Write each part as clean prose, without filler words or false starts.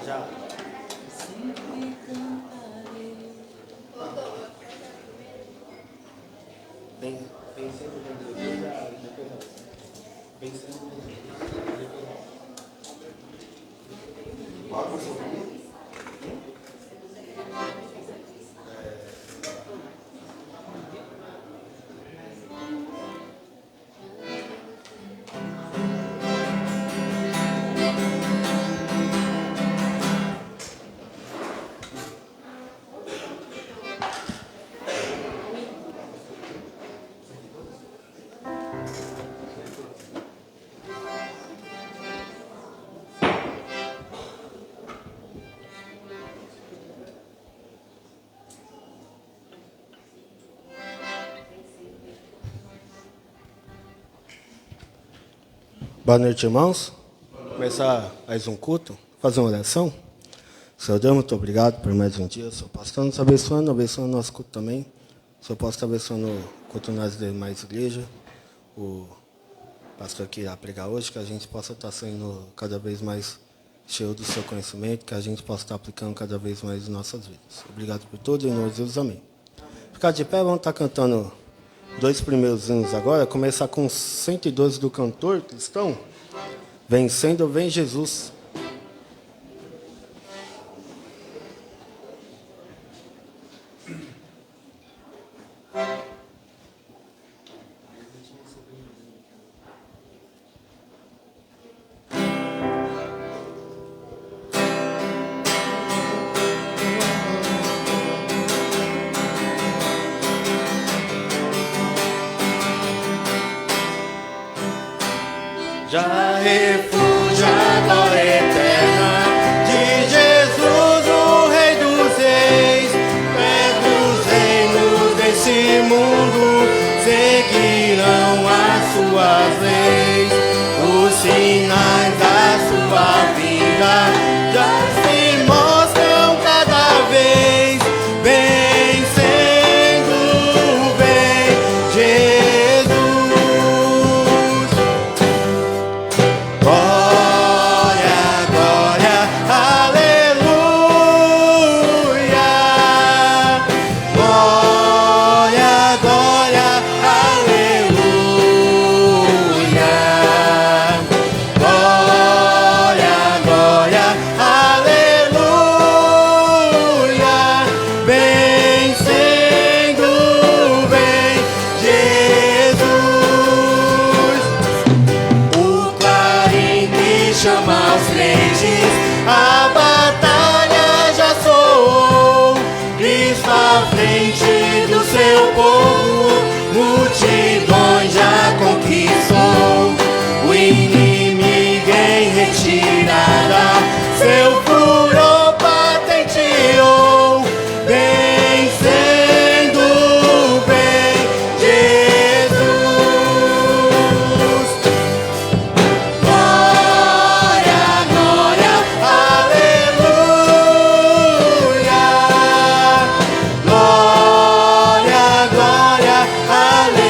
Já. Pensando em Jesus, depois não. Pensando em Jesus, depois não. Boa noite, irmãos. Começar mais um culto, fazer uma oração. Senhor Deus, muito obrigado por mais um dia. O Senhor possa estar nos abençoando o nosso culto também. O Senhor possa estar abençoando o culto nas demais igrejas. O pastor que irá pregar hoje, que a gente possa estar saindo cada vez mais cheio do seu conhecimento, que a gente possa estar aplicando cada vez mais em nossas vidas. Obrigado por tudo, em nome de Jesus, amém. Ficar de pé, vamos estar cantando 2 primeiros hinos agora, começar com 112 do cantor cristão, Vencendo Vem Jesus. Já refúgio a glória eterna de Jesus, o Rei dos Reis. Pede os reinos desse mundo seguirão as suas leis. Os sinais da sua vida já se mostram cada vez. Vencendo vem Jesus. Seu furor patenteou, vencendo vem Jesus. Glória, glória, aleluia. Glória, glória, aleluia.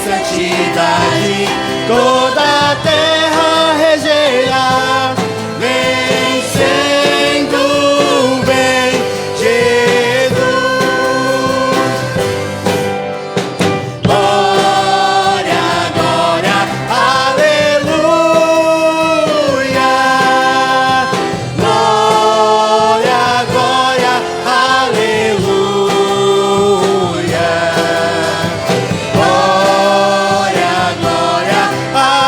Santidade, toda a terra regerá, vencendo vem Jesus. Glória, glória, aleluia. Glória, glória, aleluia. Glória, glória, aleluia.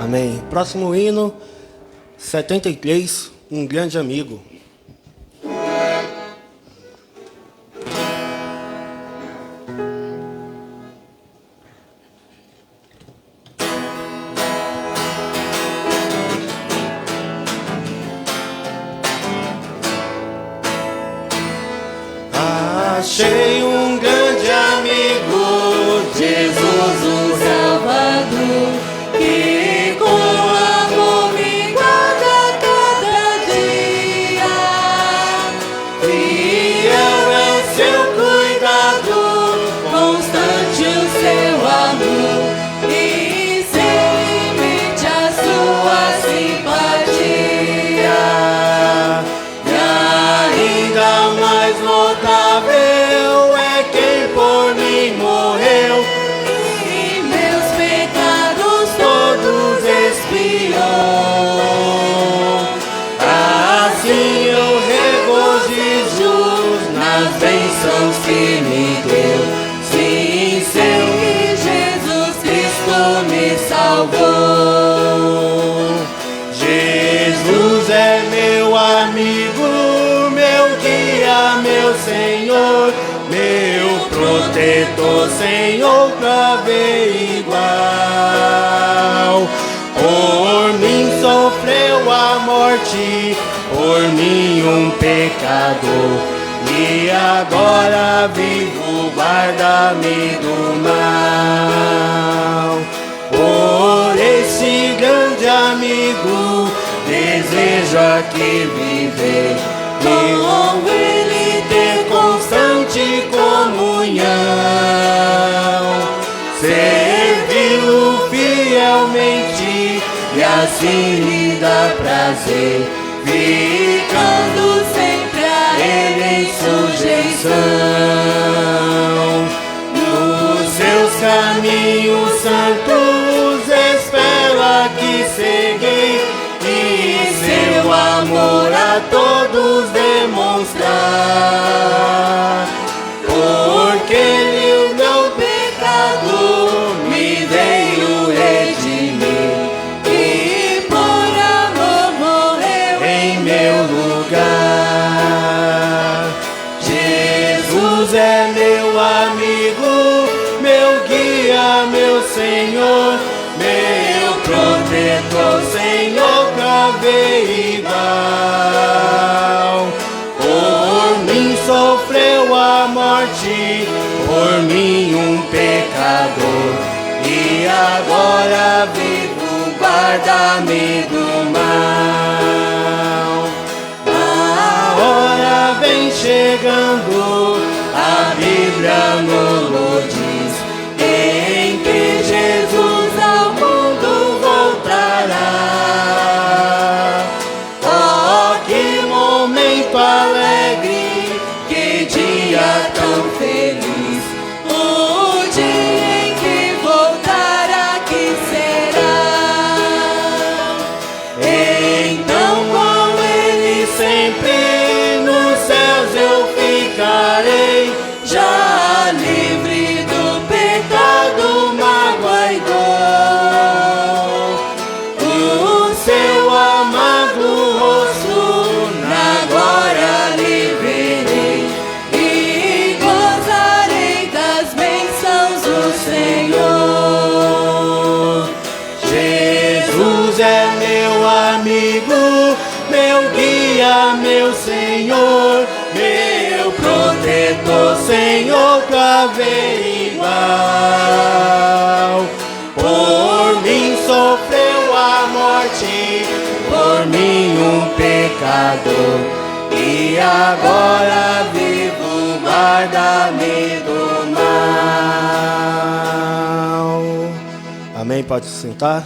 Amém. Próximo hino, 73, um grande amigo. Achei um grande amigo, Jesus o Salvador, que com amor me guarda cada dia. Fiel é seu cuidado, constante o seu amor, e sem limite a sua simpatia. E ainda mais notável é quem por mim morreu e meus pecados todos expiou. Assim eu regozijo nas bênçãos que me deu. Sim, sei que Jesus Cristo me salvou. Jesus é meu amigo, meu guia, meu Senhor, meu protetor, Senhor, pra ver igual. Por mim sofreu a morte, por mim um pecador, e agora vivo, guarda-me do mal. Por esse grande amigo, desejo aqui viver, com ele ter constante comunhão, servi-lo fielmente e assim lhe dá prazer, ficando sempre a ele em sujeição. Nos seus caminhos santos espero aqui seguir, e seu amor a todos demonstrar, porque ele o meu pecado me veio redimir, e por amor morreu em meu lugar. Jesus é meu amigo, meu guia, meu Senhor, meu protetor, Senhor, pra ver igual. Por mim sofreu a morte, por mim um pecador, e agora vivo, guarda-me do mal. A hora vem chegando, a Bíblia nos diz, em que Jesus ao mundo voltará. Oh, que momento alegre, que dia tão feliz, o dia em que voltará, que será. Então com ele sempre nos céus eu ficarei, já livre do pecado, mágoa e dor. O seu amado rosto na glória lhe verei, e gozarei das bênçãos do Senhor. Jesus é meu amigo, meu guia, meu Senhor, meu protetor, Senhor, pra ver igual. Por mim sofreu a morte, por mim um pecador, e agora vivo, guarda-me do mal. Amém, pode se sentar.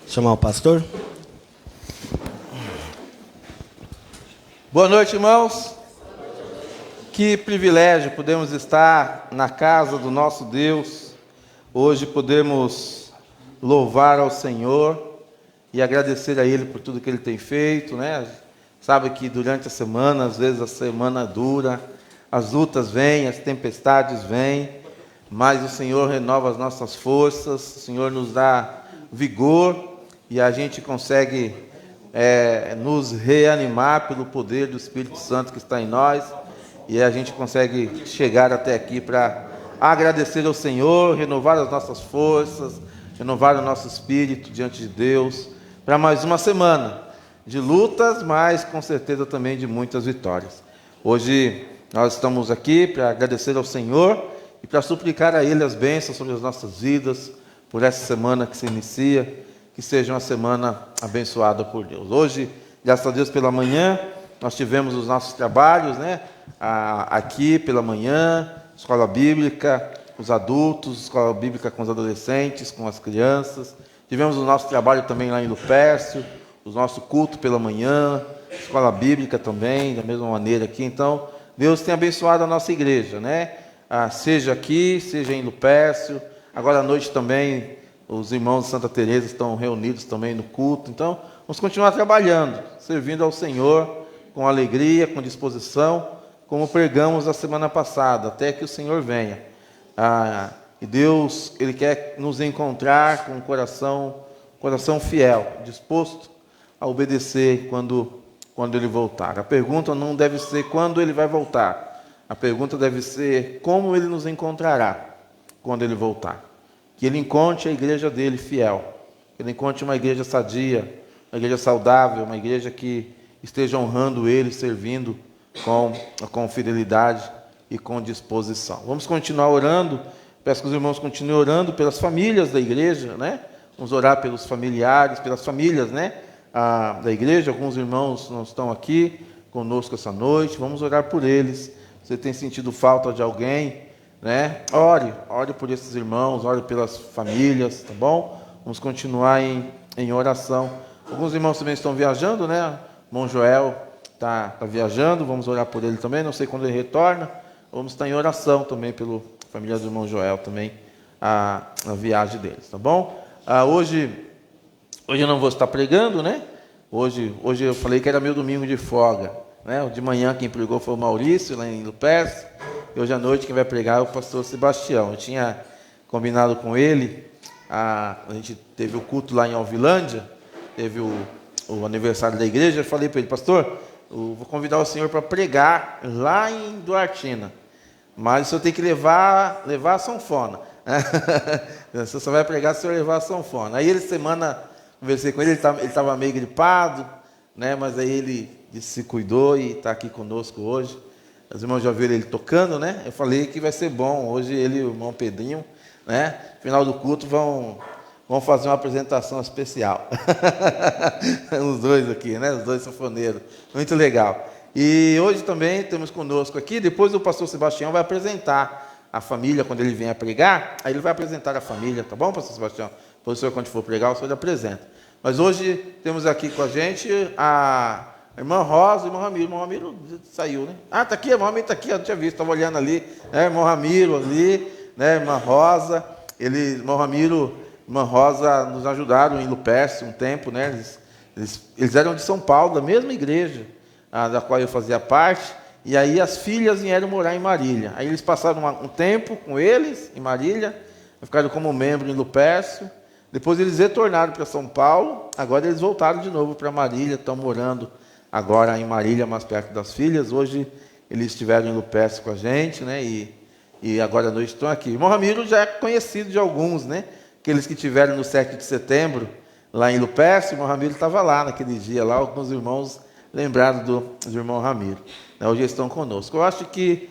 Chamar o pastor. Boa noite, irmãos. Que privilégio podemos estar na casa do nosso Deus. Hoje podemos louvar ao Senhor e agradecer a Ele por tudo que Ele tem feito, né? Sabe que durante a semana, às vezes a semana dura, as lutas vêm, as tempestades vêm, mas o Senhor renova as nossas forças, o Senhor nos dá vigor e a gente consegue nos reanimar pelo poder do Espírito Santo que está em nós, e a gente consegue chegar até aqui para agradecer ao Senhor, renovar as nossas forças, renovar o nosso espírito diante de Deus, para mais uma semana de lutas, mas com certeza também de muitas vitórias. Hoje nós estamos aqui para agradecer ao Senhor e para suplicar a Ele as bênçãos sobre as nossas vidas, por essa semana que se inicia, que seja uma semana abençoada por Deus. Hoje, graças a Deus, pela manhã, nós tivemos os nossos trabalhos, né? Aqui pela manhã, escola bíblica, os adultos, escola bíblica com os adolescentes, com as crianças. Tivemos o nosso trabalho também lá em Lupércio, o nosso culto pela manhã, escola bíblica também, da mesma maneira aqui. Então, Deus tem abençoado a nossa igreja, né? Seja aqui, seja em Lupércio. Agora à noite também, os irmãos de Santa Teresa estão reunidos também no culto. Então, vamos continuar trabalhando, servindo ao Senhor com alegria, com disposição, como pregamos a semana passada, até que o Senhor venha. E Deus, Ele quer nos encontrar com um coração fiel, disposto a obedecer quando Ele voltar. A pergunta não deve ser quando Ele vai voltar. A pergunta deve ser como Ele nos encontrará quando Ele voltar. Que Ele encontre a igreja dele fiel. Que Ele encontre uma igreja sadia, uma igreja saudável, uma igreja que esteja honrando Ele, servindo com fidelidade e com disposição. Vamos continuar orando. Peço que os irmãos continuem orando pelas famílias da igreja, né? Vamos orar pelos familiares, pelas famílias, né? Da igreja. Alguns irmãos não estão aqui conosco essa noite. Vamos orar por eles. Você tem sentido falta de alguém, né? Ore por esses irmãos, ore pelas famílias, tá bom? Vamos continuar em oração. Alguns irmãos também estão viajando, né? O irmão Joel está viajando, vamos orar por ele também, não sei quando ele retorna. Vamos estar em oração também pela família do irmão Joel também, a viagem deles, tá bom? Hoje eu não vou estar pregando, né? Hoje eu falei que era meu domingo de folga, né? De manhã quem pregou foi o Maurício, lá em Lupércio, e hoje à noite quem vai pregar é o pastor Sebastião. Eu tinha combinado com ele, a gente teve o culto lá em Alvilândia, teve o aniversário da igreja. Eu falei para ele: pastor, eu vou convidar o senhor para pregar lá em Duartina, mas o senhor tem que levar a sanfona. Você só vai pregar se o senhor levar a sanfona. Aí semana, conversei com ele estava meio gripado, né? Mas aí ele se cuidou e está aqui conosco hoje. Os irmãos já viram ele tocando, né? Eu falei que vai ser bom. Hoje ele e o irmão Pedrinho, né? No final do culto vão fazer uma apresentação especial. Os dois aqui, né? Os dois sanfoneiros. Muito legal. E hoje também temos conosco aqui, depois o pastor Sebastião vai apresentar a família quando ele vier pregar. Aí ele vai apresentar a família, tá bom, pastor Sebastião? Depois o senhor, quando for pregar, o senhor apresenta. Mas hoje temos aqui com a gente a irmã Rosa e o irmão Ramiro. O irmão Ramiro saiu, né? Está aqui, o irmão Ramiro está aqui, eu não tinha visto, estava olhando ali, né? Irmão Ramiro ali, né? Irmã Rosa, irmão Ramiro, irmã Rosa nos ajudaram em Lupércio um tempo, né? Eles eram de São Paulo, da mesma igreja da qual eu fazia parte, e aí as filhas vieram morar em Marília. Aí eles passaram um tempo com eles em Marília, ficaram como membro em Lupércio. Depois eles retornaram para São Paulo, agora eles voltaram de novo para Marília, estão morando agora em Marília, mais perto das filhas. Hoje eles estiveram em Lupércio com a gente, né? E agora à noite estão aqui. O irmão Ramiro já é conhecido de alguns, né? Aqueles que tiveram no 7 de setembro, lá em Lupércio, o irmão Ramiro estava lá naquele dia, lá alguns irmãos lembraram do irmão Ramiro, né? Hoje eles estão conosco. Eu acho que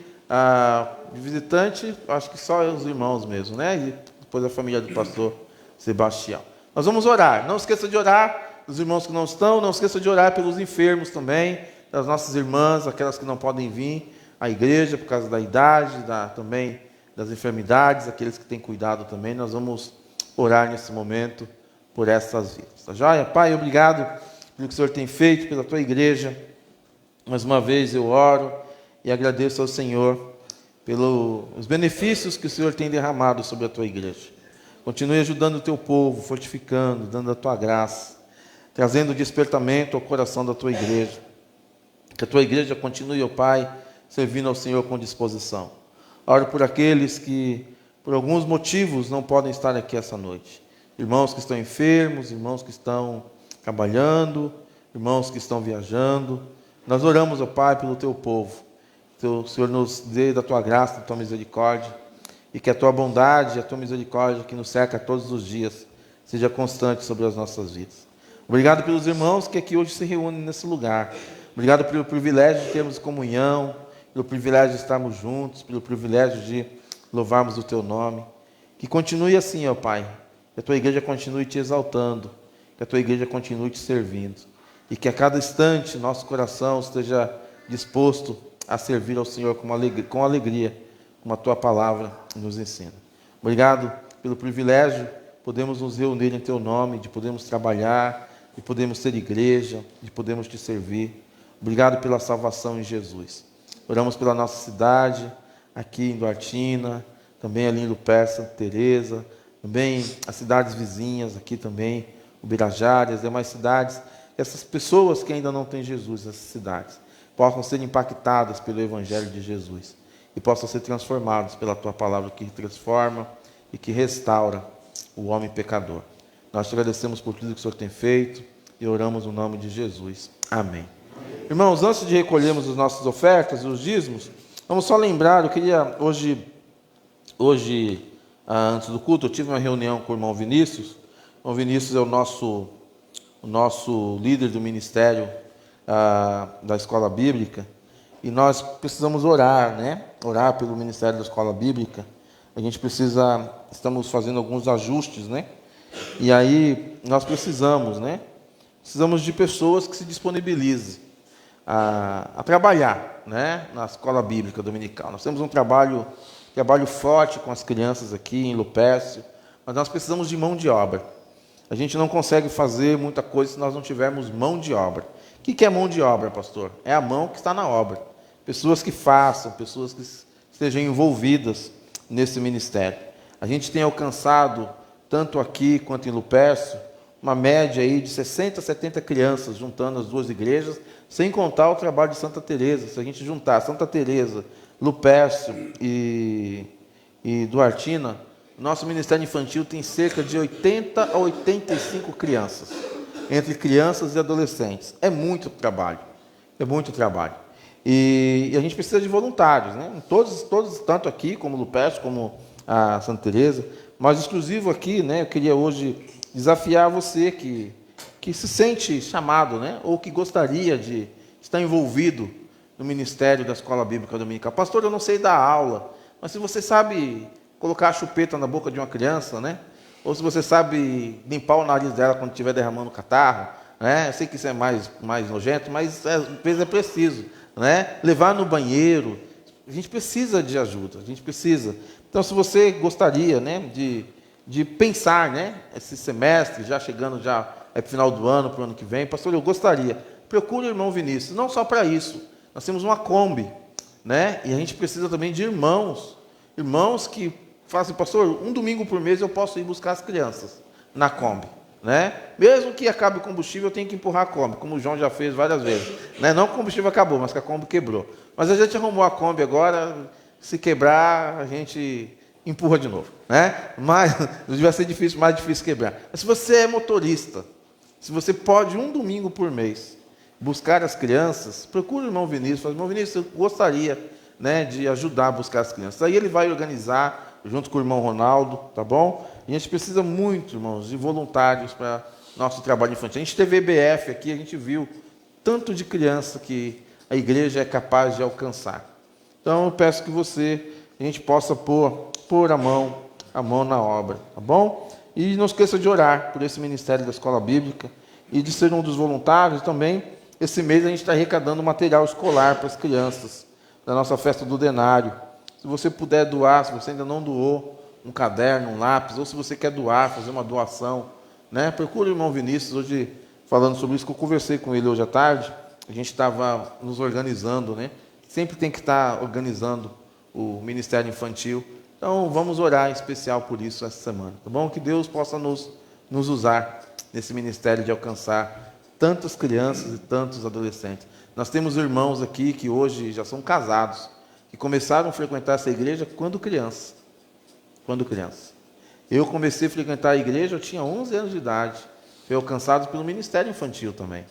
de visitante, acho que só os irmãos mesmo, né? E depois a família do pastor Sebastião. Nós vamos orar. Não esqueça de orar dos irmãos que não estão. Não esqueça de orar pelos enfermos também, das nossas irmãs, aquelas que não podem vir à igreja por causa da idade, também das enfermidades, aqueles que têm cuidado também. Nós vamos orar nesse momento por essas vidas. Tá joia? Pai, obrigado pelo que o Senhor tem feito pela tua igreja. Mais uma vez eu oro e agradeço ao Senhor pelos benefícios que o Senhor tem derramado sobre a tua igreja. Continue ajudando o teu povo, fortificando, dando a tua graça, trazendo despertamento ao coração da tua igreja. Que a tua igreja continue, ó Pai, servindo ao Senhor com disposição. Oro por aqueles que por alguns motivos, não podem estar aqui essa noite. Irmãos que estão enfermos, irmãos que estão trabalhando, irmãos que estão viajando. Nós oramos, ó Pai, pelo Teu povo. Que o Senhor nos dê da Tua graça, da Tua misericórdia, e que a Tua bondade, a Tua misericórdia, que nos cerca todos os dias, seja constante sobre as nossas vidas. Obrigado pelos irmãos que aqui hoje se reúnem nesse lugar. Obrigado pelo privilégio de termos comunhão, pelo privilégio de estarmos juntos, pelo privilégio de louvarmos o Teu nome. Que continue assim, ó Pai, que a Tua igreja continue Te exaltando, que a Tua igreja continue Te servindo, e que a cada instante nosso coração esteja disposto a servir ao Senhor com alegria, como a Tua palavra nos ensina. Obrigado pelo privilégio de podermos nos reunir em Teu nome, de podermos trabalhar, de podermos ser igreja, de podermos Te servir. Obrigado pela salvação em Jesus. Oramos pela nossa cidade, aqui em Duartina, também ali em Lupé, Santa Teresa, também as cidades vizinhas aqui também, Ubirajara, as demais cidades. Essas pessoas que ainda não têm Jesus, essas cidades, possam ser impactadas pelo Evangelho de Jesus e possam ser transformados pela Tua palavra que transforma e que restaura o homem pecador. Nós Te agradecemos por tudo que o Senhor tem feito e oramos no nome de Jesus. Amém. Irmãos, antes de recolhermos as nossas ofertas, os dízimos, vamos só lembrar, eu queria hoje, antes do culto, eu tive uma reunião com o irmão Vinícius. O irmão Vinícius é o nosso líder do ministério da escola bíblica, e nós precisamos orar, né? Orar pelo ministério da escola bíblica. A gente estamos fazendo alguns ajustes, né? E aí nós precisamos, né? Precisamos de pessoas que se disponibilizem a trabalhar, né? Na escola bíblica dominical. Nós temos um trabalho forte com as crianças aqui em Lupécio, mas nós precisamos de mão de obra. A gente não consegue fazer muita coisa se nós não tivermos mão de obra. O que é mão de obra, pastor? É a mão que está na obra. Pessoas que façam, pessoas que estejam envolvidas nesse ministério. A gente tem alcançado, tanto aqui quanto em Lupécio, uma média aí de 60 a 70 crianças juntando as duas igrejas, sem contar o trabalho de Santa Teresa. Se a gente juntar Santa Teresa, Lupécio e Duartina, nosso ministério infantil tem cerca de 80 a 85 crianças, entre crianças e adolescentes. É muito trabalho, E a gente precisa de voluntários, né? Todos, tanto aqui como Lupécio, como a Santa Teresa, mas exclusivo aqui, né? Eu queria hoje desafiar você que se sente chamado, né? Ou que gostaria de estar envolvido no ministério da escola bíblica dominical. Pastor, eu não sei dar aula, mas se você sabe colocar a chupeta na boca de uma criança, né? Ou se você sabe limpar o nariz dela quando estiver derramando catarro, né? Eu sei que isso é mais nojento, mas às vezes é preciso, né? Levar no banheiro. A gente precisa de ajuda, a gente precisa. Então, se você gostaria, né, de pensar, né, esse semestre, já chegando já é final do ano, para o ano que vem, pastor, eu gostaria, procure o irmão Vinícius, não só para isso, nós temos uma Kombi, né, e a gente precisa também de irmãos que fazem, pastor, um domingo por mês eu posso ir buscar as crianças na Kombi, né, mesmo que acabe o combustível, eu tenho que empurrar a Kombi, como o João já fez várias vezes, né, não que o combustível acabou, mas que a Kombi quebrou, mas a gente arrumou a Kombi agora, se quebrar, a gente empurra de novo, né? Mas vai ser mais difícil quebrar. Mas se você é motorista, se você pode um domingo por mês buscar as crianças, procure o irmão Vinícius. Fala, irmão Vinícius, eu gostaria, né, de ajudar a buscar as crianças. Aí ele vai organizar junto com o irmão Ronaldo, tá bom? E a gente precisa muito, irmãos, de voluntários para nosso trabalho infantil. A gente teve EBF aqui, a gente viu tanto de criança que a igreja é capaz de alcançar. Então eu peço que a gente possa pôr a mão na obra, tá bom? E não esqueça de orar por esse ministério da escola bíblica e de ser um dos voluntários também. Esse mês a gente está arrecadando material escolar para as crianças, da nossa festa do denário. Se você puder doar, se você ainda não doou, um caderno, um lápis, ou se você quer doar, fazer uma doação, né? Procure o irmão Vinícius, hoje falando sobre isso, que eu conversei com ele hoje à tarde, a gente estava nos organizando, né? Sempre tem que estar organizando o ministério infantil. Então, vamos orar em especial por isso essa semana, tá bom? Que Deus possa nos usar nesse ministério de alcançar tantas crianças e tantos adolescentes. Nós temos irmãos aqui que hoje já são casados, que começaram a frequentar essa igreja quando crianças. quando criança. Eu comecei a frequentar a igreja, eu tinha 11 anos de idade. Fui alcançado pelo ministério infantil também.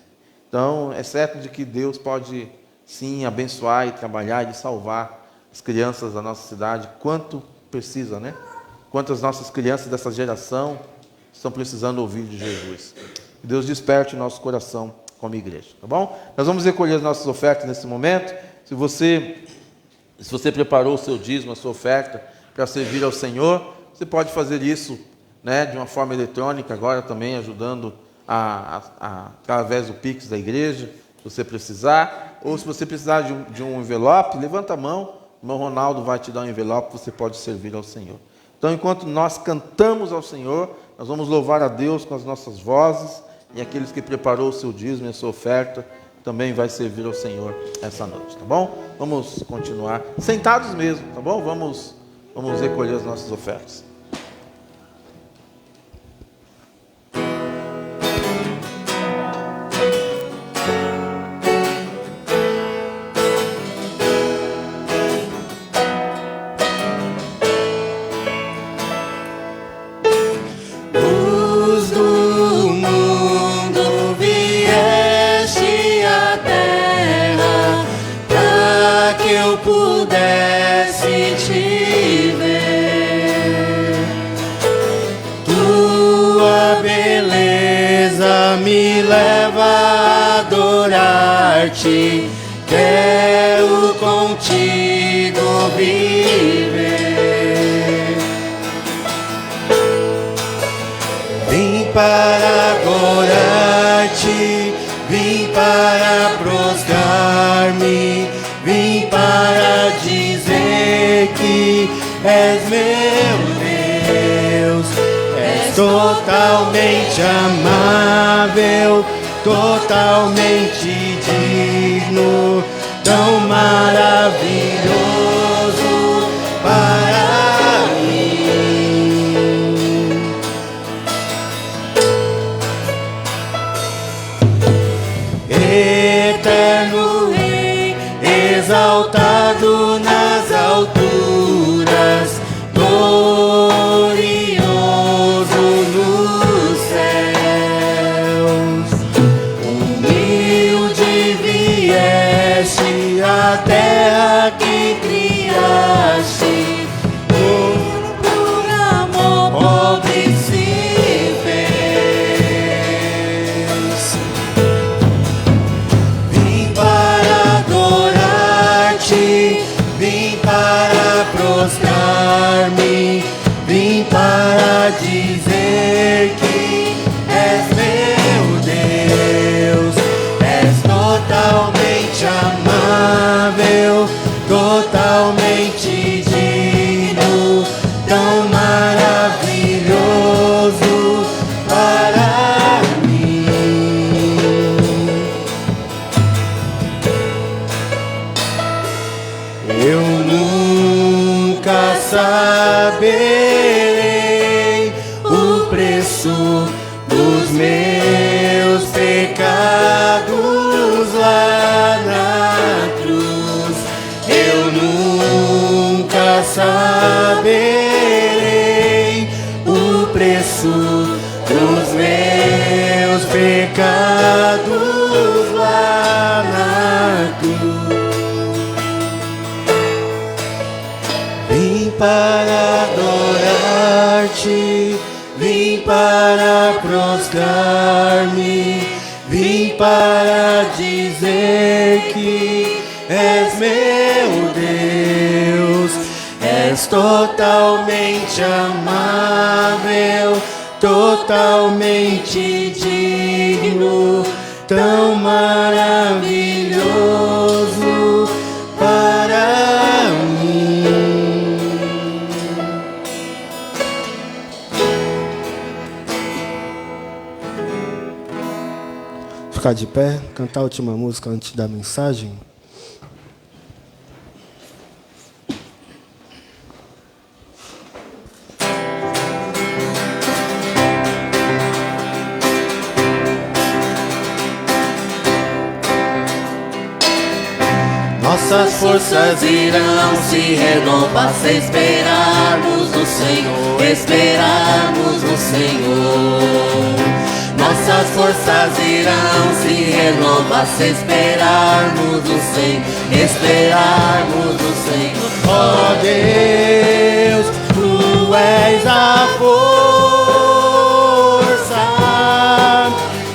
Então, é certo de que Deus pode, sim, abençoar e trabalhar e salvar as crianças da nossa cidade, quanto precisa, né? Quantas nossas crianças dessa geração estão precisando ouvir de Jesus. Que Deus desperte o nosso coração como igreja, tá bom? Nós vamos recolher as nossas ofertas nesse momento. Se você preparou o seu dízimo, a sua oferta, para servir ao Senhor, você pode fazer isso, né, de uma forma eletrônica, agora também ajudando através do Pix da igreja, se você precisar, ou se você precisar de um envelope, levanta a mão, o irmão Ronaldo vai te dar um envelope, você pode servir ao Senhor. Então, enquanto nós cantamos ao Senhor, nós vamos louvar a Deus com as nossas vozes, e aqueles que preparou o seu dízimo e a sua oferta, também vai servir ao Senhor essa noite, tá bom? Vamos continuar sentados mesmo, tá bom? Vamos recolher as nossas ofertas. Quero contigo viver. Vim para adorar-te, vim para prostrar-me, vim para dizer que és meu Deus. És totalmente amável, totalmente digno, tão maravilhoso para mim. Eterno Rei, exaltado nas alturas, glorioso nos céus. A terra que criaste, por amor pobre se fez. Vim para adorar-te, vim para prostrar-me, vim para dizer que és meu Deus. És totalmente amável, totalmente digno, tão maravilhoso para mim. Eu nunca saberei o preço dos meus pecados lá na cruz. Eu nunca saberei o preço dos meus pecados lá na cruz. Vim para adorar-te, vim para prostrar-me, vim para dizer que és meu Deus. És totalmente amável, totalmente digno, tão maravilhoso para mim. Ficar de pé, cantar a última música antes da mensagem. Nossas forças irão se renovar se esperarmos no Senhor, esperarmos no Senhor. Nossas forças irão se renovar se esperarmos no Senhor, esperarmos no Senhor. Ó Deus, Tu és a força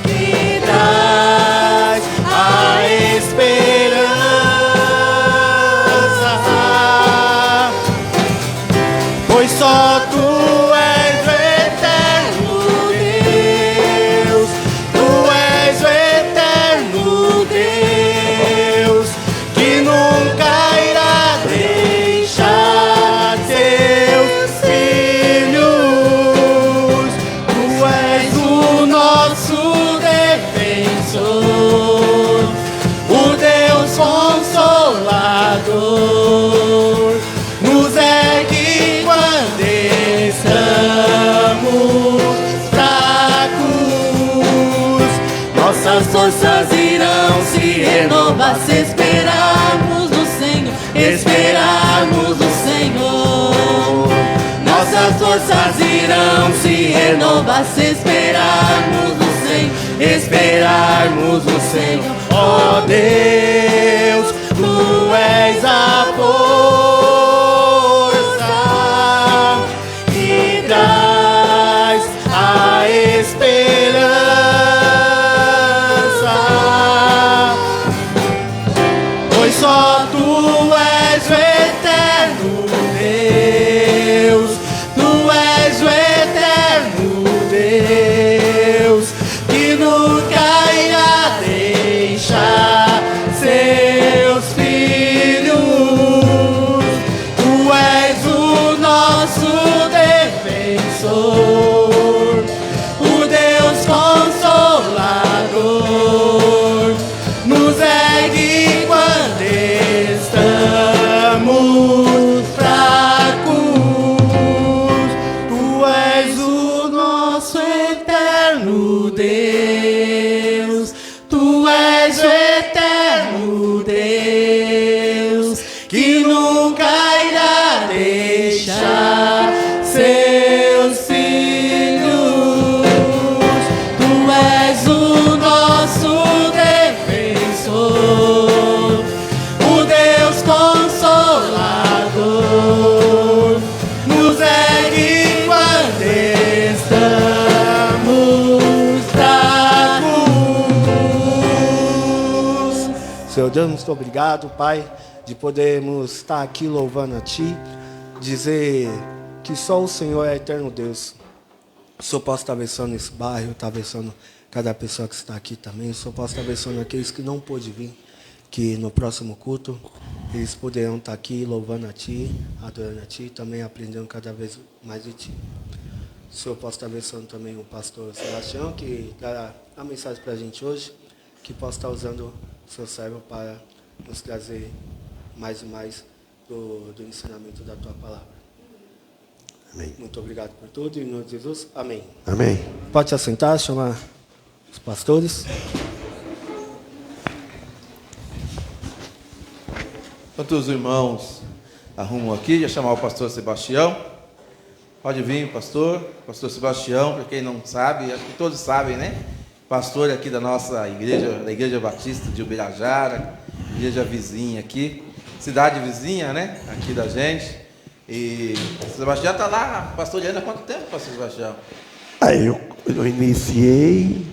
que traz a esperança, pois só Tu és o eterno Deus, Tu és o eterno Deus, que nunca irá deixar Teus filhos. Tu és o nosso defensor, o Deus Consolador, nos ergue quando estamos fracos. Nossas forças irão se renovar se esperarmos no Senhor, esperarmos no Senhor. Nossas forças irão se renovar se esperarmos no Senhor, esperarmos no Senhor. Ó Deus, Tu és a força que traz a esperança, pois só Tu és o eterno Deus, Tu és o eterno Deus, que nunca irá deixar Seus filhos. Tu és o nosso defensor, o Deus Consolador, nos ergue quando estamos fracos. Tu és o nosso eterno Deus, Tu és o eterno Deus, que nunca irá deixar Seus filhos. Tu és o nosso defensor, o Deus Consolador, nos ergue quando estamos fracos. Senhor Deus, muito obrigado, Pai, de podermos estar aqui louvando a Ti, dizer que só o Senhor é eterno Deus. O Senhor possa estar abençoando esse bairro, estar abençoando cada pessoa que está aqui também. O Senhor possa estar abençoando aqueles que não pôde vir, que no próximo culto eles poderão estar aqui louvando a Ti, adorando a Ti e também aprendendo cada vez mais de Ti. O Senhor possa estar abençoando também o pastor Sebastião, que dará a mensagem para a gente hoje, que possa estar usando o seu servo para nos trazer mais e mais do ensinamento da Tua palavra. Amém. Muito obrigado por tudo, em nome de Jesus. Amém. Amém. Pode se assentar, chamar os pastores. Enquanto os irmãos arrumam aqui, já chamar o pastor Sebastião. Pode vir, pastor Sebastião, para quem não sabe, acho que todos sabem, né? Pastor aqui da nossa igreja, da Igreja Batista de Ubirajara, igreja vizinha aqui, cidade vizinha, né? Aqui da gente. E o Sebastião está lá pastoreando há quanto tempo, pastor Sebastião? Eu iniciei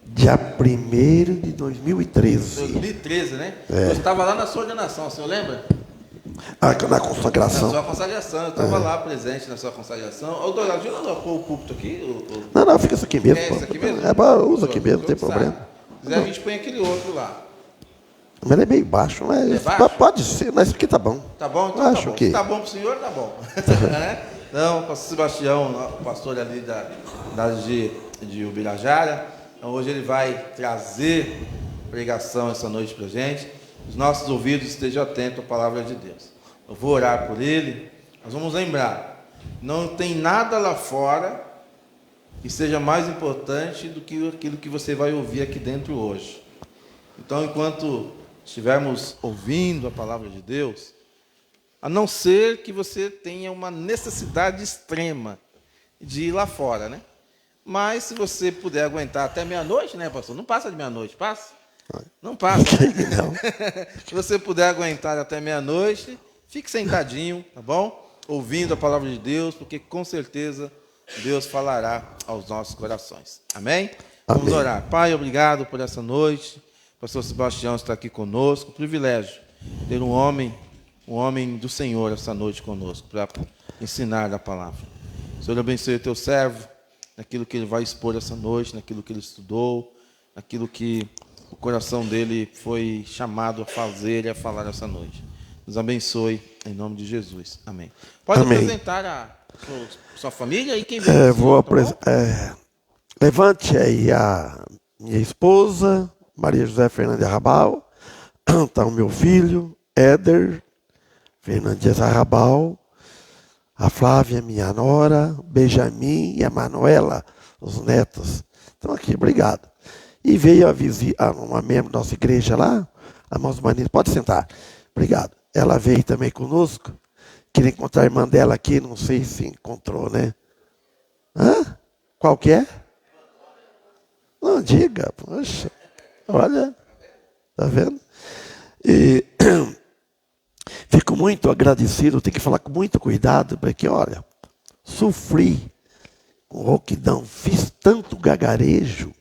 dia 1º de 2013. 2013, né? Eu estava lá na sua ordenação, o senhor lembra? Na consagração. Na sua consagração, eu estava lá presente na sua consagração. Ô, Dourado, deixa eu colocar o púlpito aqui. Não, fica isso aqui mesmo. Isso aqui mesmo? Usa aqui mesmo, não tem problema. Se quiser, a gente põe aquele outro lá. Mas ele é meio baixo, mas É baixo? pode ser, mas isso aqui tá bom. Tá bom? Então Acho tá bom. que... Se tá bom para o senhor, tá bom. Não, o pastor Sebastião, o pastor ali de Ubirajara, então hoje ele vai trazer pregação essa noite para a gente. Os nossos ouvidos estejam atentos à palavra de Deus. Eu vou orar por ele. Nós vamos lembrar, não tem nada lá fora que seja mais importante do que aquilo que você vai ouvir aqui dentro hoje. Então, enquanto estivermos ouvindo a palavra de Deus, A não ser que você tenha uma necessidade extrema de ir lá fora, né? Mas se você puder aguentar até meia-noite, né, pastor? Não passa de meia-noite, passa? Não passa. Não. Se você puder aguentar até meia-noite, fique sentadinho, tá bom? Ouvindo a palavra de Deus, porque com certeza Deus falará aos nossos corações. Amém? Vamos Amém. orar. Pai, obrigado por essa noite. O pastor Sebastião está aqui conosco. Privilégio ter um homem do Senhor essa noite conosco, para ensinar a palavra. Senhor, abençoe o teu servo, naquilo que ele vai expor essa noite, naquilo que ele estudou, naquilo que o coração dele foi chamado a fazer e a falar essa noite. Nos abençoe, em nome de Jesus. Amém. Pode Amém. apresentar a sua família e quem veio. Vou apresentar. Levante aí a minha esposa, Maria José Fernandes Arrabal. Está o meu filho, Éder Fernandes Arrabal. A Flávia, minha nora, Benjamin e a Manuela, os netos. Estão aqui, obrigado. E veio uma membro da nossa igreja lá, a irmã Manina, pode sentar. Obrigado. Ela veio também conosco. Queria encontrar a irmã dela aqui, não sei se encontrou, né? Hã? Qual que é? Não diga, poxa. Olha, tá vendo? E fico muito agradecido, tenho que falar com muito cuidado, porque, olha, sofri com rouquidão, fiz tanto gagarejo,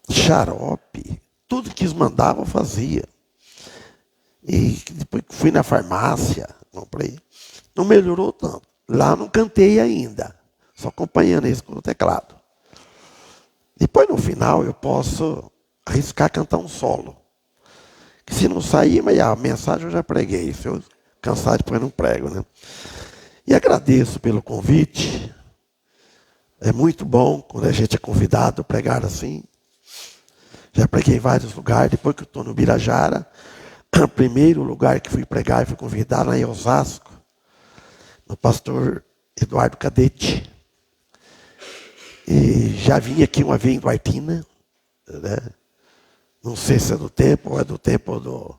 xarope, tudo que eles mandavam eu fazia. E depois fui na farmácia, comprei. Não melhorou tanto. Lá não cantei ainda, só acompanhando isso com o teclado. Depois no final eu posso arriscar cantar um solo. Que se não sair, mas a mensagem eu já preguei. Se eu cansar depois não prego, né? E agradeço pelo convite. É muito bom quando a gente é convidado a pregar assim. Já preguei em vários lugares. Depois que eu estou no Birajara, o primeiro lugar que fui pregar e fui convidado lá em Osasco, no pastor Eduardo Cadete. E já vim aqui uma vez em Duartina, né? Não sei se é do tempo ou é do tempo do...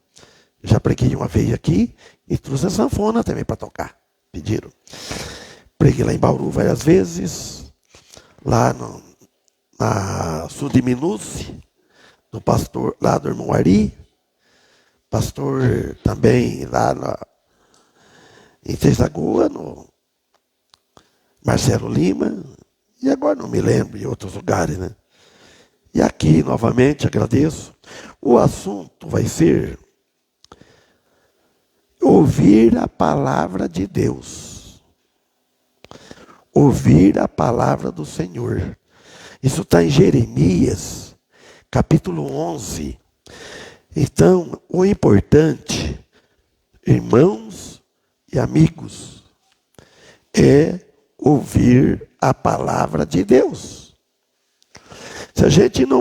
Já preguei uma vez aqui e trouxe a sanfona também para tocar. Pediram. Preguei lá em Bauru várias vezes, lá na Sul de Minuce, do pastor lá do irmão Ari, pastor também lá em Tesagoa, no Marcelo Lima, e agora não me lembro de outros lugares, né? E aqui, novamente, agradeço. O assunto vai ser ouvir a palavra de Deus. Ouvir a palavra do Senhor. Isso está em Jeremias, capítulo 11. Então, o importante, irmãos e amigos, é ouvir a palavra de Deus. Se a gente não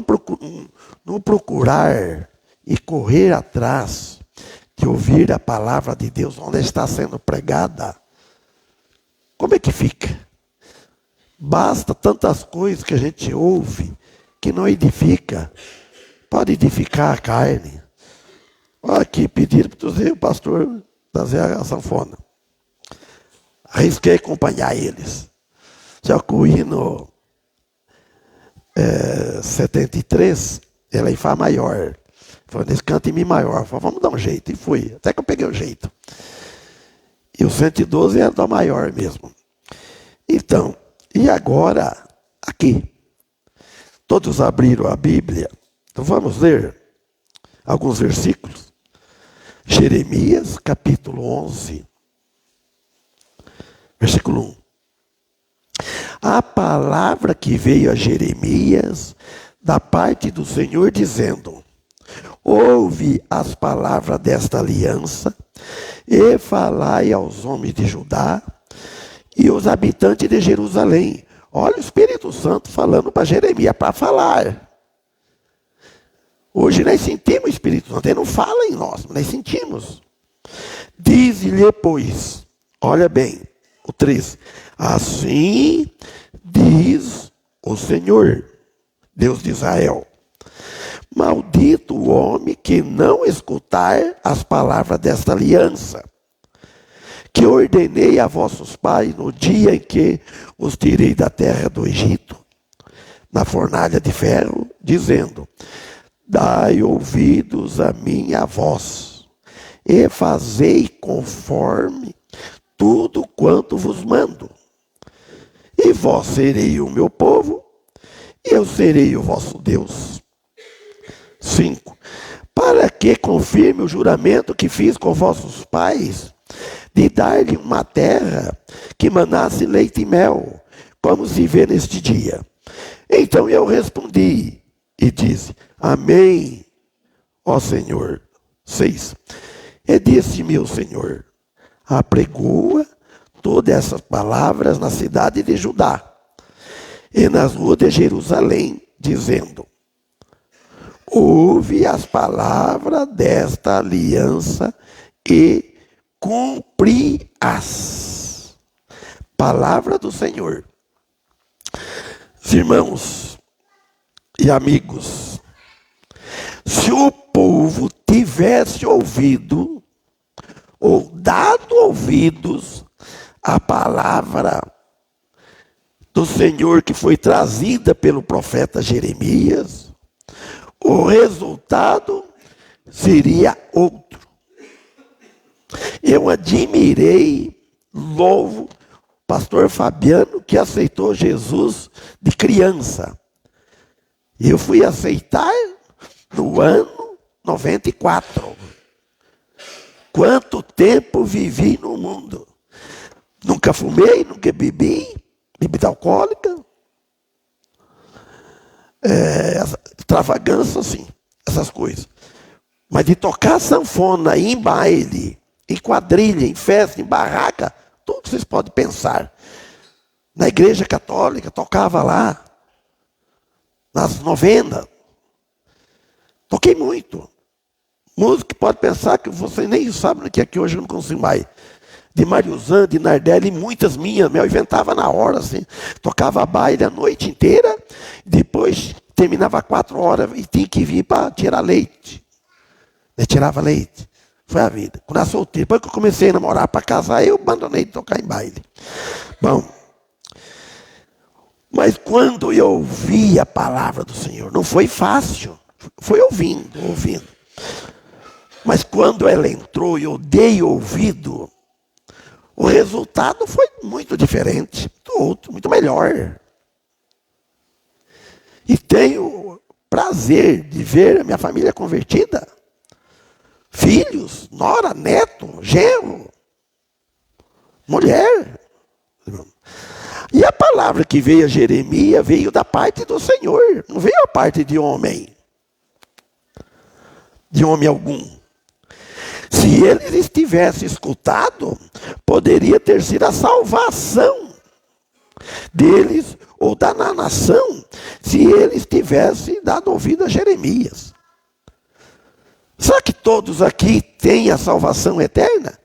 procurar e correr atrás de ouvir a palavra de Deus onde está sendo pregada, como é que fica? Basta tantas coisas que a gente ouve que não edifica. Pode edificar a carne. Olha aqui, pediram para o pastor trazer a sanfona. Arrisquei acompanhar eles. Já que o hino 73, ela é em Fá maior. Falei, nesse canto em Mi maior. Falei, vamos dar um jeito. E fui. Até que eu peguei o jeito. E o 112 é Dó maior mesmo. Então, e agora, aqui. Todos abriram a Bíblia. Então vamos ler alguns versículos. Jeremias, capítulo 11. Versículo 1. A palavra que veio a Jeremias da parte do Senhor dizendo: ouve as palavras desta aliança e falai aos homens de Judá e os habitantes de Jerusalém. Olha o Espírito Santo falando para Jeremias para falar. Hoje nós sentimos o Espírito Santo, ele não fala em nós, nós sentimos. Diz-lhe, pois, olha bem, o 3, assim diz o Senhor, Deus de Israel: Maldito o homem que não escutar as palavras desta aliança, que ordenei a vossos pais no dia em que os tirei da terra do Egito, na fornalha de ferro, dizendo: dai ouvidos à minha voz, e fazei conforme tudo quanto vos mando. E vós serei o meu povo, e eu serei o vosso Deus. 5. Para que confirme o juramento que fiz com vossos pais, de dar-lhe uma terra que manasse leite e mel, como se vê neste dia. Então eu respondi e disse: Amém, ó Senhor. 6. E disse-me o Senhor: apregoa todas essas palavras na cidade de Judá e nas ruas de Jerusalém, dizendo: ouve as palavras desta aliança e cumpri-as. Palavra do Senhor. Irmãos e amigos, se o povo tivesse ouvido ou dado ouvidos à palavra do Senhor que foi trazida pelo profeta Jeremias, o resultado seria outro. Eu admirei, louvo o pastor Fabiano, que aceitou Jesus de criança. Eu fui aceitar no ano 94. Quanto tempo vivi no mundo. Nunca fumei, nunca bebi, bebida alcoólica. Extravagância, assim, essas coisas. Mas de tocar sanfona em baile, em quadrilha, em festa, em barraca, tudo vocês podem pensar. Na igreja católica, tocava lá, nas novenas. Toquei muito. Música, pode pensar que você nem sabe o que é que hoje eu não consigo mais. De Mariuzan, de Nardelli, muitas minhas, eu inventava na hora, assim. Tocava baile a noite inteira, depois terminava 4 horas e tinha que vir para tirar leite. Eu tirava leite. Foi a vida. Quando eu solteiro, depois que eu comecei a namorar para casar, eu abandonei de tocar em baile. Bom, mas quando eu ouvi a palavra do Senhor, não foi fácil. Foi ouvindo. Mas quando ela entrou e eu dei ouvido, o resultado foi muito diferente do outro, muito melhor. E tenho prazer de ver a minha família convertida. Filhos, nora, neto, genro, mulher. E a palavra que veio a Jeremias veio da parte do Senhor, não veio a parte de homem. De homem algum. Se eles tivessem escutado, poderia ter sido a salvação deles ou da nação, se eles tivessem dado ouvido a Jeremias. Será que todos aqui têm a salvação eterna?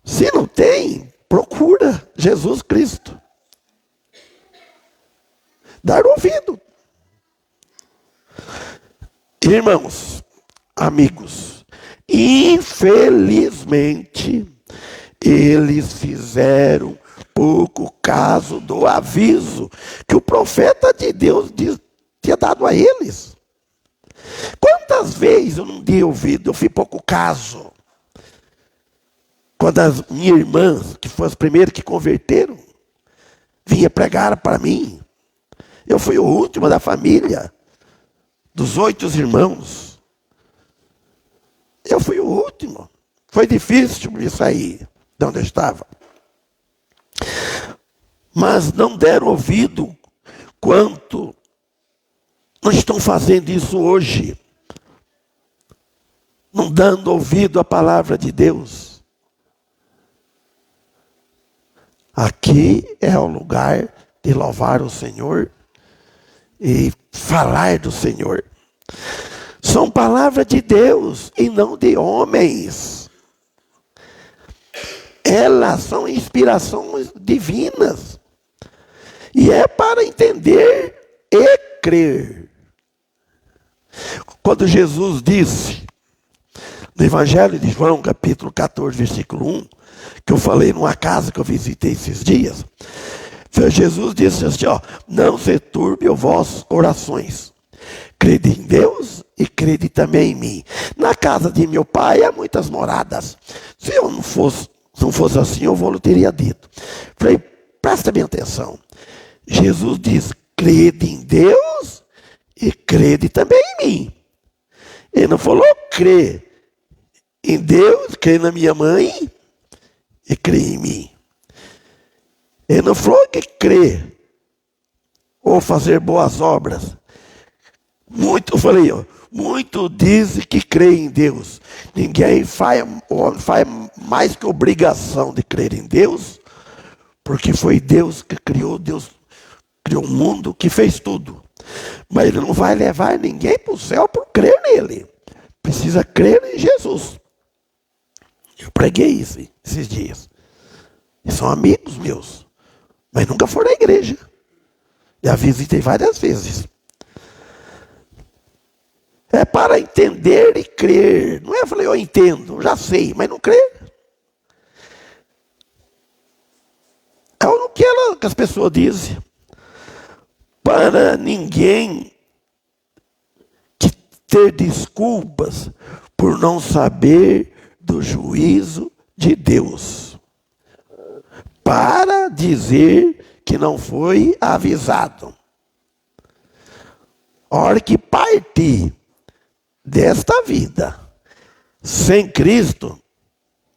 Se não tem, procura Jesus Cristo. Dar ouvido. Irmãos, amigos, infelizmente, eles fizeram pouco caso do aviso que o profeta de Deus tinha dado a eles. Quantas vezes eu não dei ouvido, eu fiz pouco caso. Quando as minhas irmãs, que foram as primeiras que converteram, vinha pregar para mim. Eu fui o último da família, dos 8 irmãos. Eu fui o último. Foi difícil me sair de onde eu estava. Mas não deram ouvido quanto não estão fazendo isso hoje. Não dando ouvido à palavra de Deus. Aqui é o lugar de louvar o Senhor e falar do Senhor. São palavras de Deus e não de homens. Elas são inspirações divinas. E é para entender e crer. Quando Jesus disse, no Evangelho de João, capítulo 14, versículo 1, que eu falei numa casa que eu visitei esses dias, Jesus disse assim, ó, não se turbe os vossos corações. Crede em Deus e crede também em mim. Na casa de meu pai há muitas moradas. Se eu não fosse assim, eu vou teria dito. Falei, presta bem atenção. Jesus diz, crede em Deus e crede também em mim. Ele não falou crê em Deus, crê na minha mãe e crê em mim. Ele não falou que crê ou fazer boas obras. Eu falei, ó, muito dizem que crê em Deus. Ninguém faz mais que obrigação de crer em Deus, porque foi Deus que criou, Deus criou o mundo, que fez tudo. Mas Ele não vai levar ninguém para o céu por crer nele. Precisa crer em Jesus. Eu preguei isso esses dias. E são amigos meus, mas nunca foram à igreja. Já visitei várias vezes. É para entender e crer. Não é, eu falei, eu entendo, já sei, mas não crer. É o que as pessoas dizem. Para ninguém ter desculpas por não saber do juízo de Deus. Para dizer que não foi avisado. A hora que partir desta vida, sem Cristo,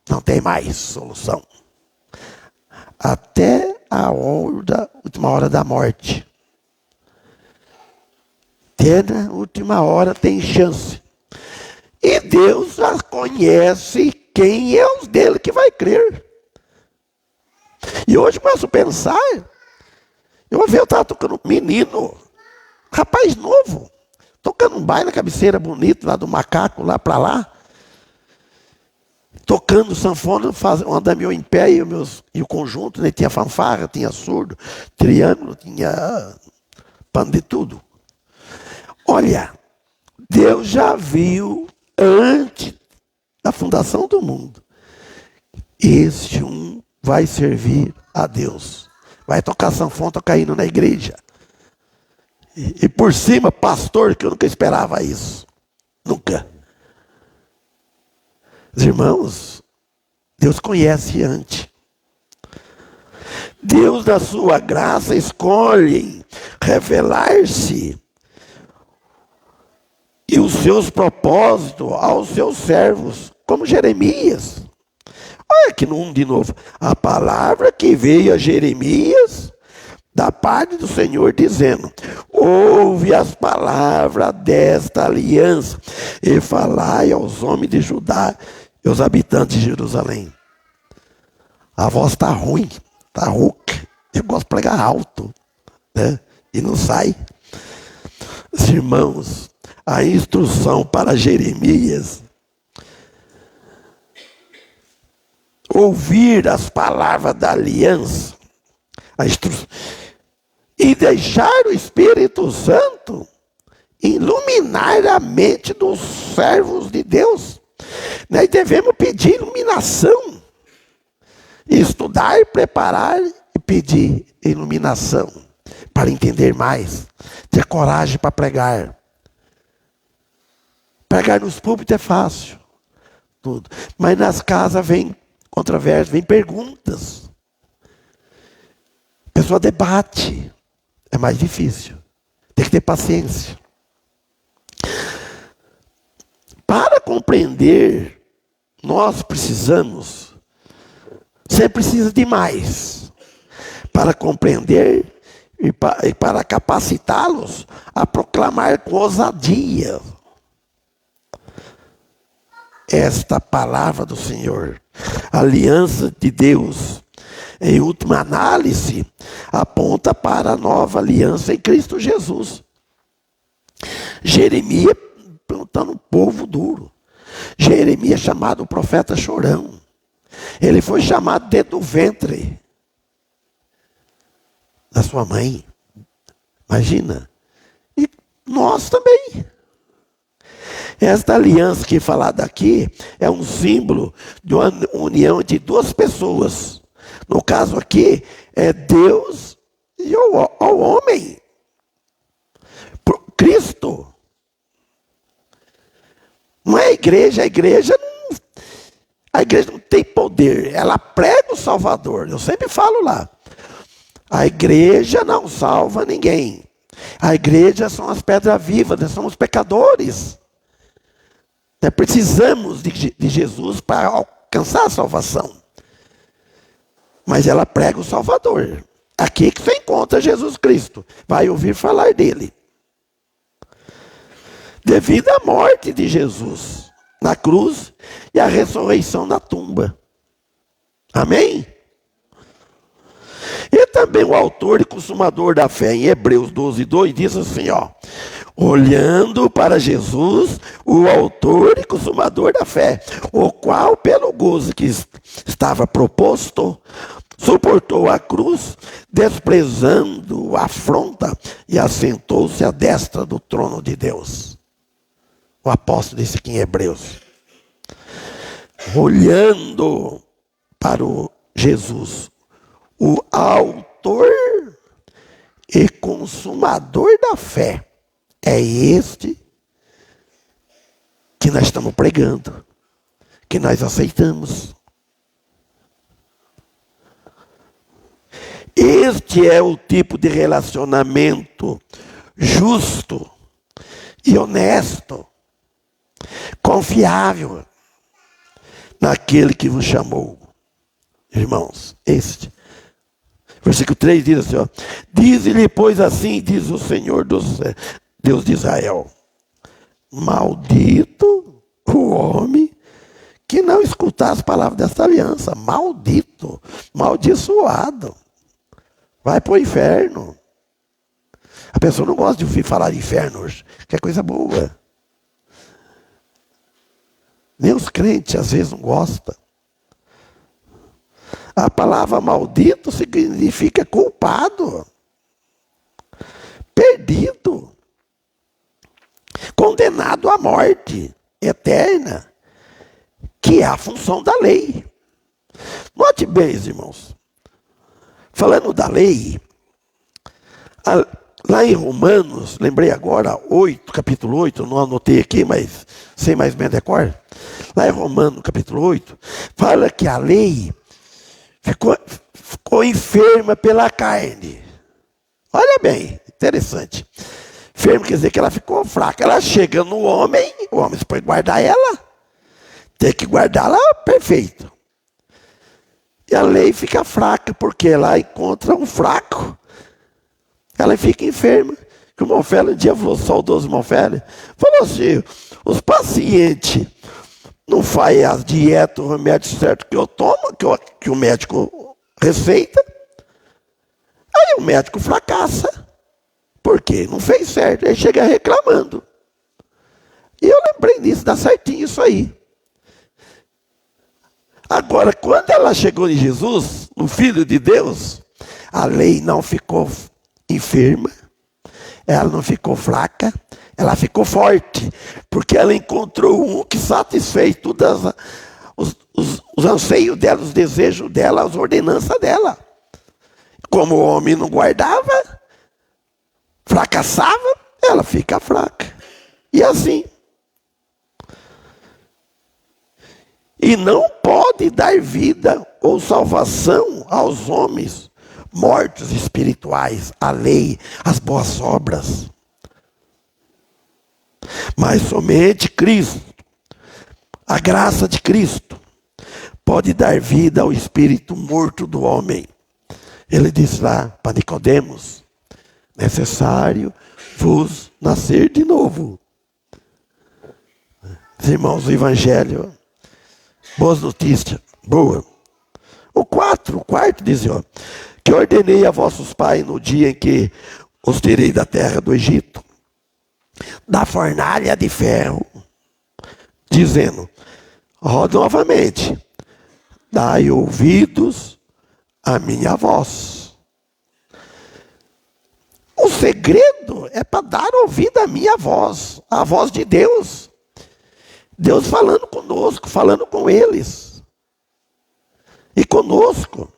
não tem mais solução. Até a última hora da morte. Até na última hora tem chance. E Deus já conhece quem é os dele que vai crer. E hoje começo a pensar, eu estava tocando um menino, rapaz novo, tocando um baile na cabeceira bonito, lá do macaco, lá para lá. Tocando sanfona, um andamento em pé e o conjunto, né? Tinha fanfarra, tinha surdo, triângulo, tinha pano de tudo. Olha, Deus já viu antes da fundação do mundo. Este vai servir a Deus. Vai tocar sanfona, tocar hino na igreja. E por cima, pastor, que eu nunca esperava isso. Nunca. Os irmãos, Deus conhece antes. Deus, na sua graça, escolhe revelar-se e os seus propósitos aos seus servos, como Jeremias. Olha aqui no 1 de novo. A palavra que veio a Jeremias da parte do Senhor, dizendo: ouve as palavras desta aliança e falai aos homens de Judá e aos habitantes de Jerusalém. A voz está ruim, está rouca. Eu gosto de pregar alto, né? E não sai. Os irmãos, a instrução para Jeremias: ouvir as palavras da aliança, e deixar o Espírito Santo iluminar a mente dos servos de Deus. Nós devemos pedir iluminação, estudar, preparar e pedir iluminação para entender mais, ter coragem para pregar. Pregar nos púlpitos é fácil, tudo, mas nas casas vem controvérsia, vem perguntas. A pessoa debate, é mais difícil. Tem que ter paciência. Para compreender, nós precisamos, você precisa de mais. Para compreender e para capacitá-los a proclamar com ousadia esta palavra do Senhor. A aliança de Deus, em última análise, aponta para a nova aliança em Cristo Jesus. Jeremias plantando um povo duro. Jeremias chamado o profeta chorão. Ele foi chamado dentro do ventre da sua mãe. Imagina. E nós também. Esta aliança que é falada aqui é um símbolo de uma união de duas pessoas. No caso aqui, é Deus e o homem. Cristo. Não é a igreja não tem poder, ela prega o Salvador. Eu sempre falo lá. A igreja não salva ninguém. A igreja são as pedras vivas, nós somos pecadores. Nós precisamos de Jesus para alcançar a salvação. Mas ela prega o Salvador. Aqui que você encontra Jesus Cristo. Vai ouvir falar dele. Devido à morte de Jesus na cruz e à ressurreição na tumba. Amém? E também o autor e consumador da fé, em Hebreus 12:2, diz assim, ó. Olhando para Jesus, o autor e consumador da fé, o qual, pelo gozo que estava proposto, suportou a cruz, desprezando a afronta, e assentou-se à destra do trono de Deus. O apóstolo disse aqui em Hebreus. Olhando para o Jesus, o autor e consumador da fé. É este que nós estamos pregando, que nós aceitamos. Este é o tipo de relacionamento justo e honesto, confiável naquele que vos chamou. Irmãos, este. Versículo 3 diz assim, ó. Diz-lhe, pois assim diz o Senhor Deus de Israel. Maldito o homem que não escutar as palavras desta aliança. Maldito, maldiçoado. Vai para o inferno. A pessoa não gosta de ouvir falar de inferno hoje, que é coisa boa. Nem os crentes às vezes não gostam. A palavra maldito significa culpado, perdido, condenado à morte eterna, que é a função da lei. Note bem, irmãos, falando da lei, lá em Romanos, lembrei agora, 8, capítulo 8, não anotei aqui, mas sei mais ou menos decor. Lá em Romanos, capítulo 8, fala que a lei ficou enferma pela carne. Olha bem, interessante. Enferma quer dizer que ela ficou fraca. Ela chega no homem, o homem pode guardar ela, tem que guardá-la perfeito. E a lei fica fraca, porque ela encontra um fraco. Ela fica enferma. Que o Monfélio um dia falou, saudoso Monfélio, falou assim, os pacientes não faz as dietas, o remédio certo que eu tomo, que o médico receita. Aí o médico fracassa. Por quê? Não fez certo. Aí chega reclamando. E eu lembrei disso, dá certinho isso aí. Agora, quando ela chegou em Jesus, no Filho de Deus, a lei não ficou enferma, ela não ficou fraca, ela ficou forte, porque ela encontrou um que satisfez todos os anseios dela, os desejos dela, as ordenanças dela. Como o homem não guardava, fracassava, ela fica fraca. E assim. E não pode dar vida ou salvação aos homens mortos espirituais, a lei, as boas obras. Mas somente Cristo, a graça de Cristo, pode dar vida ao espírito morto do homem. Ele diz lá para Nicodemos, necessário vos nascer de novo. Irmãos, o Evangelho, boas notícias, boa. O quarto diz, ó, que ordenei a vossos pais no dia em que os tirei da terra do Egito, da fornalha de ferro, dizendo, ó, novamente, dai ouvidos à minha voz. O segredo é para dar ouvido à minha voz, a voz de Deus. Deus falando conosco, falando com eles. E conosco.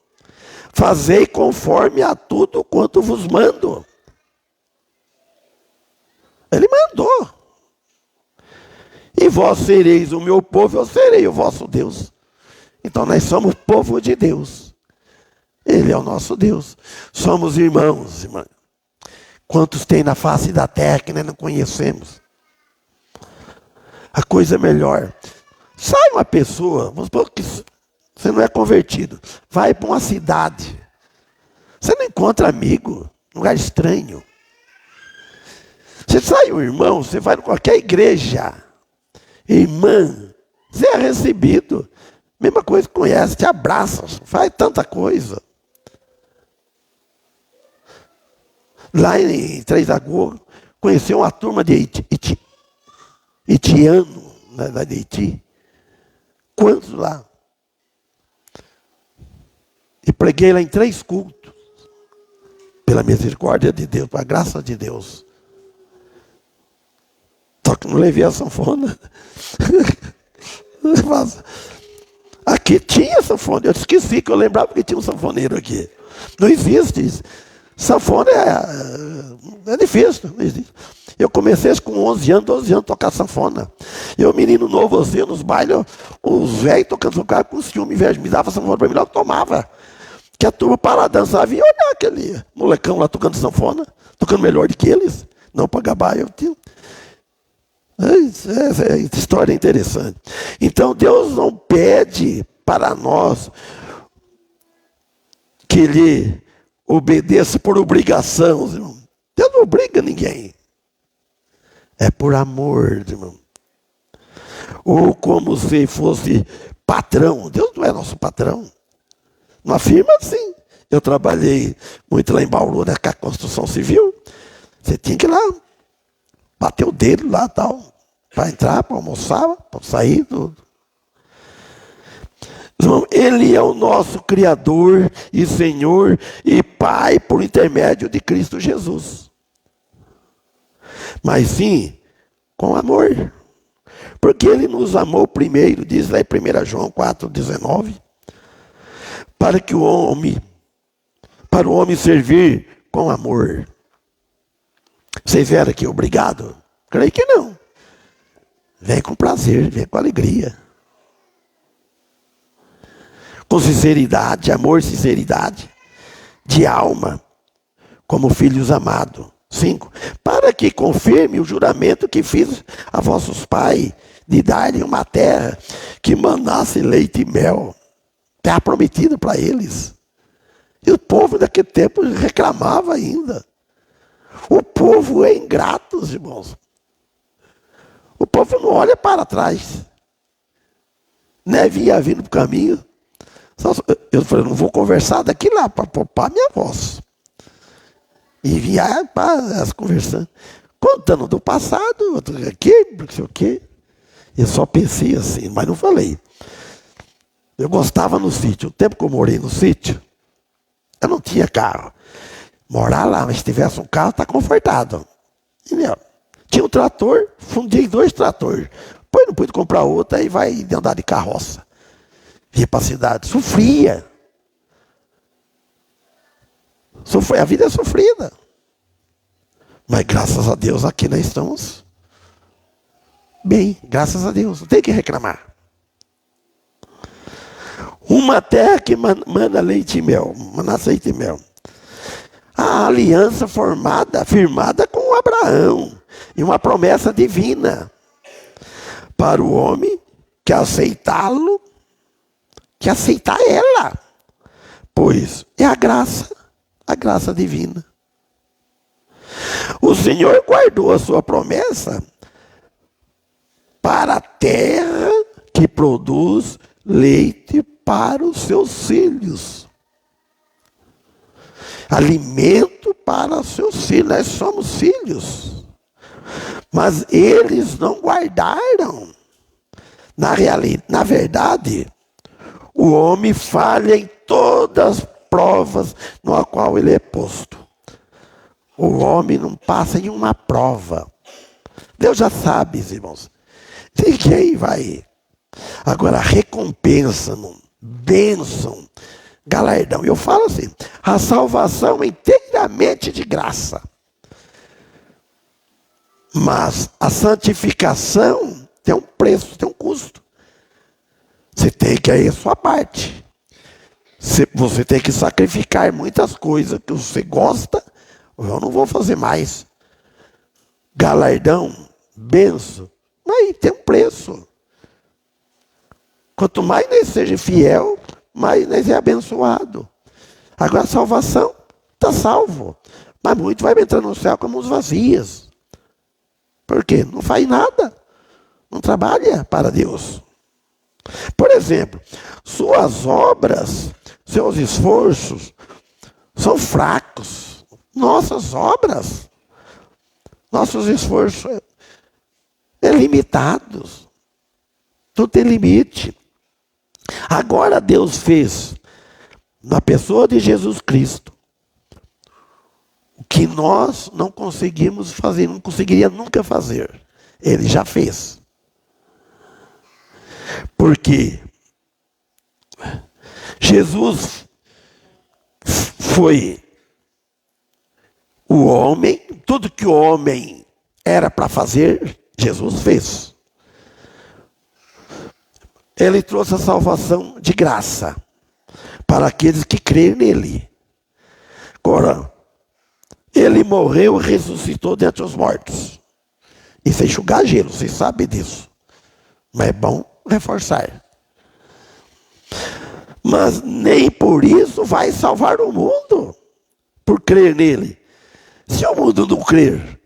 Fazei conforme a tudo quanto vos mando. Ele mandou. E vós sereis o meu povo, eu serei o vosso Deus. Então nós somos povo de Deus. Ele é o nosso Deus. Somos irmãos, irmã. Quantos tem na face da terra que nós não conhecemos? A coisa é melhor. Sai uma pessoa, vamos supor que você não é convertido. Vai para uma cidade. Você não encontra amigo, um lugar estranho. Você sai um irmão, você vai em qualquer igreja. Irmã, você é recebido. Mesma coisa que conhece, te abraça, faz tanta coisa. Lá em Três Lagoas, conheci uma turma de haitiano, lá de Haiti. Quantos lá? E preguei lá em 3 cultos. Pela misericórdia de Deus, pela graça de Deus. Só que não levei a sanfona. Aqui tinha sanfona. Eu esqueci que eu lembrava que tinha um sanfoneiro aqui. Não existe isso. Sanfona é difícil. Não existe. Eu comecei com 11 anos, 12 anos a tocar sanfona. Eu, menino novo, assim, nos bailes, os velhos tocando sanfona com ciúme, me dava sanfona para mim, logo tomava. Que a turma para lá dançava e olhar aquele molecão lá tocando sanfona, tocando melhor do que eles. Não para gabar, eu tinha. Essa história é interessante. Então Deus não pede para nós que Ele obedeça por obrigação, irmão. Deus não obriga ninguém. É por amor, irmão. Ou como se fosse patrão. Deus não é nosso patrão. Não afirma assim. Eu trabalhei muito lá em Bauru, né, com a construção civil. Você tinha que ir lá, bater o dedo lá, tal, para entrar, para almoçar, para sair, tudo. Ele é o nosso Criador e Senhor e Pai por intermédio de Cristo Jesus. Mas sim, com amor. Porque Ele nos amou primeiro, diz lá em 1 João 4,19, para o homem servir com amor. Vocês vieram aqui obrigado? Creio que não. Vem com prazer, vem com alegria. Com sinceridade, amor, sinceridade, de alma, como filhos amados. 5. Para que confirme o juramento que fiz a vossos pais, de dar-lhe uma terra que manasse leite e mel. Terra prometida para eles. E o povo daquele tempo reclamava ainda. O povo é ingrato, irmãos. O povo não olha para trás. Neve ia vindo para o caminho. Eu falei, não vou conversar daqui lá para poupar minha voz. E vinha conversando. Contando do passado, aqui, não sei o quê. Eu só pensei assim, mas não falei. Eu gostava no sítio. O tempo que eu morei no sítio, eu não tinha carro. Morar lá, mas se tivesse um carro, está confortável. Entendeu? Tinha um trator, fundei 2 tratores. Depois não pude comprar outro, aí vai andar de carroça. Ia para a cidade. Sofria. A vida é sofrida. Mas graças a Deus aqui nós estamos bem. Graças a Deus. Não tem que reclamar. Uma terra que manda leite e mel. Manasse leite e mel. A aliança firmada com Abraão. E uma promessa divina. Para o homem que aceitá-lo, que aceitar ela. Pois é a graça divina. O Senhor guardou a sua promessa para a terra que produz leite para os seus filhos. Alimento para os seus filhos. Nós somos filhos. Mas eles não guardaram. Na verdade, o homem falha em todas as provas no qual ele é posto. O homem não passa em uma prova. Deus já sabe, irmãos. Ninguém vai. Agora, recompensa, bênção, galardão. Eu falo assim, a salvação é inteiramente de graça. Mas a santificação tem um preço, tem um custo. Você tem que ir a sua parte. Você tem que sacrificar muitas coisas que você gosta, eu não vou fazer mais. Galardão, benção, mas tem um preço. Quanto mais nós seja fiel, mais nós é abençoado. Agora a salvação está salvo. Mas muito vai entrar no céu com mãos vazias. Por quê? Não faz nada. Não trabalha para Deus. Por exemplo, suas obras, seus esforços são fracos. Nossas obras, nossos esforços é limitados. Tudo tem limite. Agora Deus fez na pessoa de Jesus Cristo o que nós não conseguimos fazer, não conseguiria nunca fazer. Ele já fez. Porque Jesus foi o homem, tudo que o homem era para fazer, Jesus fez. Ele trouxe a salvação de graça para aqueles que creem nele. Agora, ele morreu e ressuscitou dentre os mortos. Isso é enxugar gelo, vocês sabem disso. Mas é bom reforçar. Mas nem por isso vai salvar o mundo, por crer nele. Se o mundo não crer,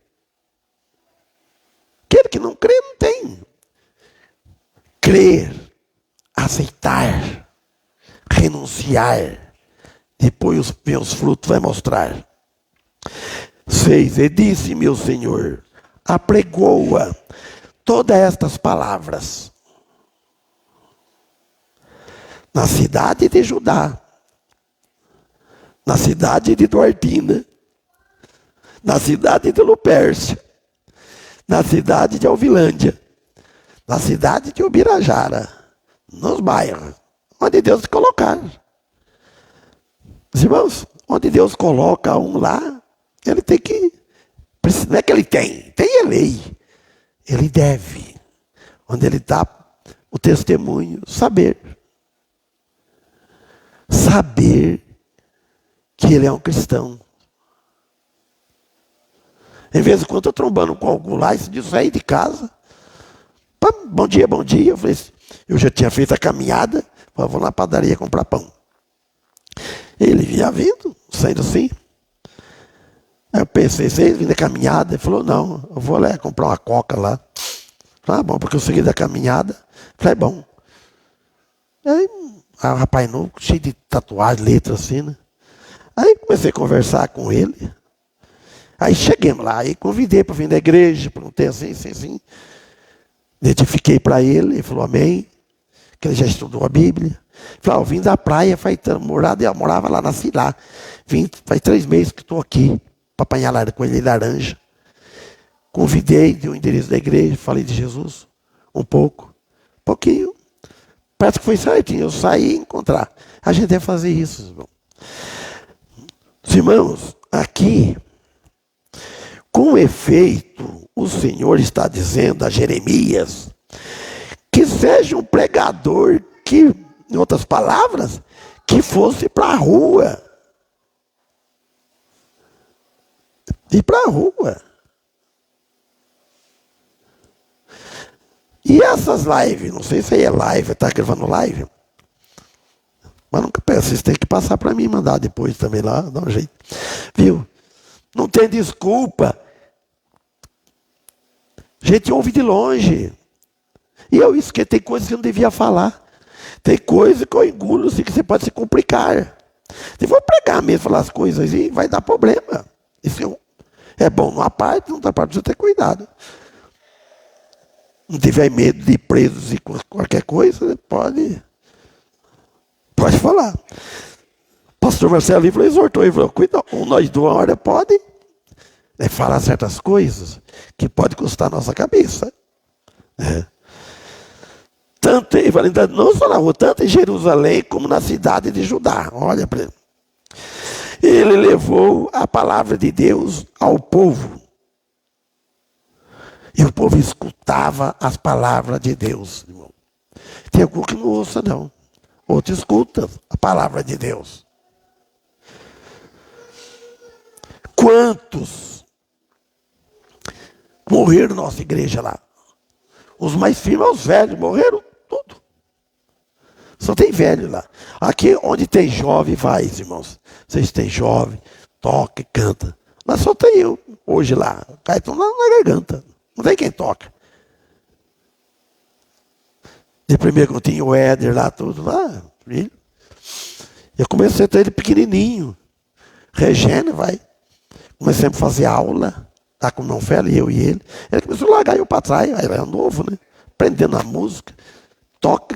aquele que não crê não tem. Crer, aceitar, renunciar, depois os meus frutos vai mostrar. 6. E disse meu Senhor, apregoa todas estas palavras na cidade de Judá, na cidade de Duartina, na cidade de Lupércia, na cidade de Alvilândia, na cidade de Ubirajara, nos bairros, onde Deus colocar. Os irmãos, onde Deus coloca um lá, ele tem que, não é que ele tem a lei, ele deve, onde ele dá o testemunho, saber que ele é um cristão. Em vez de quando eu estou trombando com algum lá, esse dia eu saí de casa, bom dia, eu falei, eu já tinha feito a caminhada, vou na padaria comprar pão. Ele vinha vindo, saindo assim. Aí eu pensei, vocês vindo da caminhada? Ele falou, não, eu vou lá comprar uma coca lá. Falei, bom, porque eu segui da caminhada. Falei, bom. Aí, um rapaz novo, cheio de tatuagem, letras assim, né? Aí comecei a conversar com ele. Aí chegamos lá, aí convidei para vir da igreja, perguntei assim. Identifiquei para ele, ele falou amém, que ele já estudou a Bíblia. Falei, eu vim da praia, morava lá, nasci lá. Faz 3 meses que estou aqui, para apanhar com ele laranja. Convidei, dei o endereço da igreja, falei de Jesus, um pouquinho. Parece que foi certinho, eu saí e encontrar. A gente deve fazer isso, irmão. Os irmãos, aqui, com efeito, o Senhor está dizendo a Jeremias que seja um pregador que, em outras palavras, que fosse para a rua. Ir para a rua. E essas lives, não sei se aí é live, está gravando live, mas nunca peço, vocês têm que passar para mim, mandar depois também lá, dá um jeito. Viu? Não tem desculpa. A gente ouve de longe. E eu esqueci, tem coisas que eu não devia falar. Tem coisas que eu engulo assim, que você pode se complicar. Se for pregar mesmo, falar as coisas aí, vai dar problema. Isso é bom numa parte, não outra parte precisa ter cuidado. Não tiver medo de ir preso e qualquer coisa, pode falar. O pastor Marcelo exortou, ele falou, cuidado, nós de uma hora pode falar certas coisas que pode custar a nossa cabeça. tanto não só na rua, tanto em Jerusalém como na cidade de Judá. Olha para ele. Ele levou a palavra de Deus ao povo. E o povo escutava as palavras de Deus, irmão. Tem algum que não ouça, não. Outro escuta a palavra de Deus. Quantos morreram na nossa igreja lá? Os mais firmes, os velhos, morreram tudo. Só tem velho lá. Aqui onde tem jovem, vai, irmãos. Vocês têm jovem, toca e canta. Lá só tem eu, hoje lá. Cai tudo na garganta. Não tem quem toca. De primeiro que eu tinha o Éder lá, tudo lá, filho. Eu comecei a ter ele pequenininho. Regênio, vai. Comecei a fazer aula. Tá com o meu velho, eu e ele. Ele começou a largar eu para trás. Aí era novo, né? Aprendendo a música. Toca.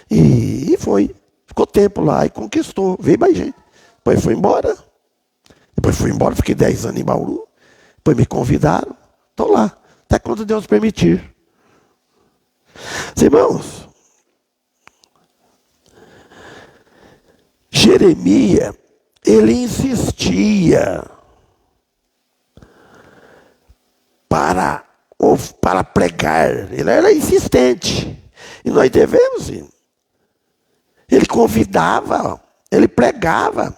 E foi. Ficou tempo lá e conquistou. Veio mais gente. Depois foi embora. Fiquei 10 anos em Bauru. Depois me convidaram. Estou lá. Até quando Deus permitir. Irmãos, Jeremias, ele insistia para pregar. Ele era insistente. E nós devemos ir. Ele convidava, ele pregava.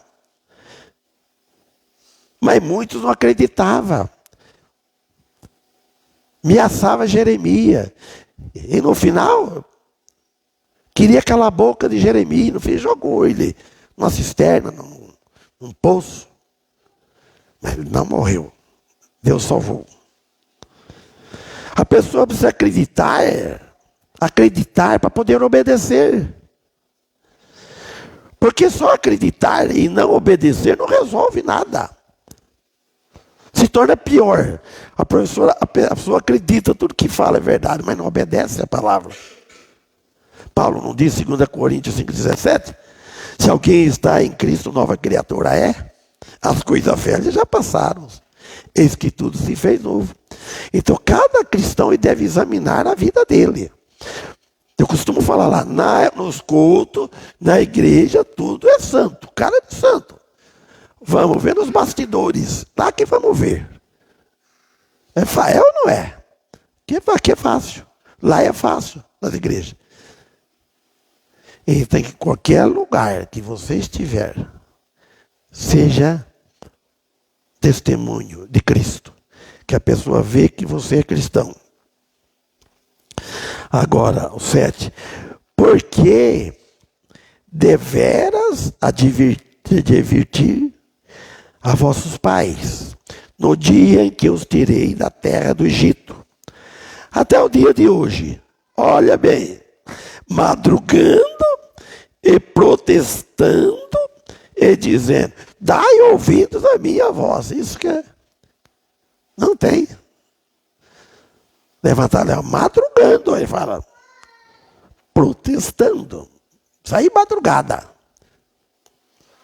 Mas muitos não acreditavam. Ameaçava Jeremias. E no final, queria calar a boca de Jeremias. No fim, jogou ele numa cisterna, num poço. Mas ele não morreu. Deus salvou. A pessoa precisa acreditar para poder obedecer. Porque só acreditar e não obedecer não resolve nada. Se torna pior. A pessoa acredita tudo que fala é verdade, mas não obedece a palavra. Paulo não diz, 2 Coríntios 5,17, se alguém está em Cristo, nova criatura é, as coisas velhas já passaram, eis que tudo se fez novo. Então cada cristão deve examinar a vida dele. Eu costumo falar lá, nos cultos, na igreja, tudo é santo, cara é santo. Vamos ver nos bastidores, lá que vamos ver. É ou não é? Aqui é fácil, lá é fácil, nas igrejas. Então, em qualquer lugar que você estiver, seja testemunho de Cristo, que a pessoa vê que você é cristão. Agora, o 7. Porque deveras advertir a vossos pais, no dia em que os tirei da terra do Egito, até o dia de hoje. Olha bem, madrugando e protestando e dizendo, dai ouvidos à minha voz. Isso que é. Não tem. Levantar madrugando, aí fala, protestando. Sair madrugada.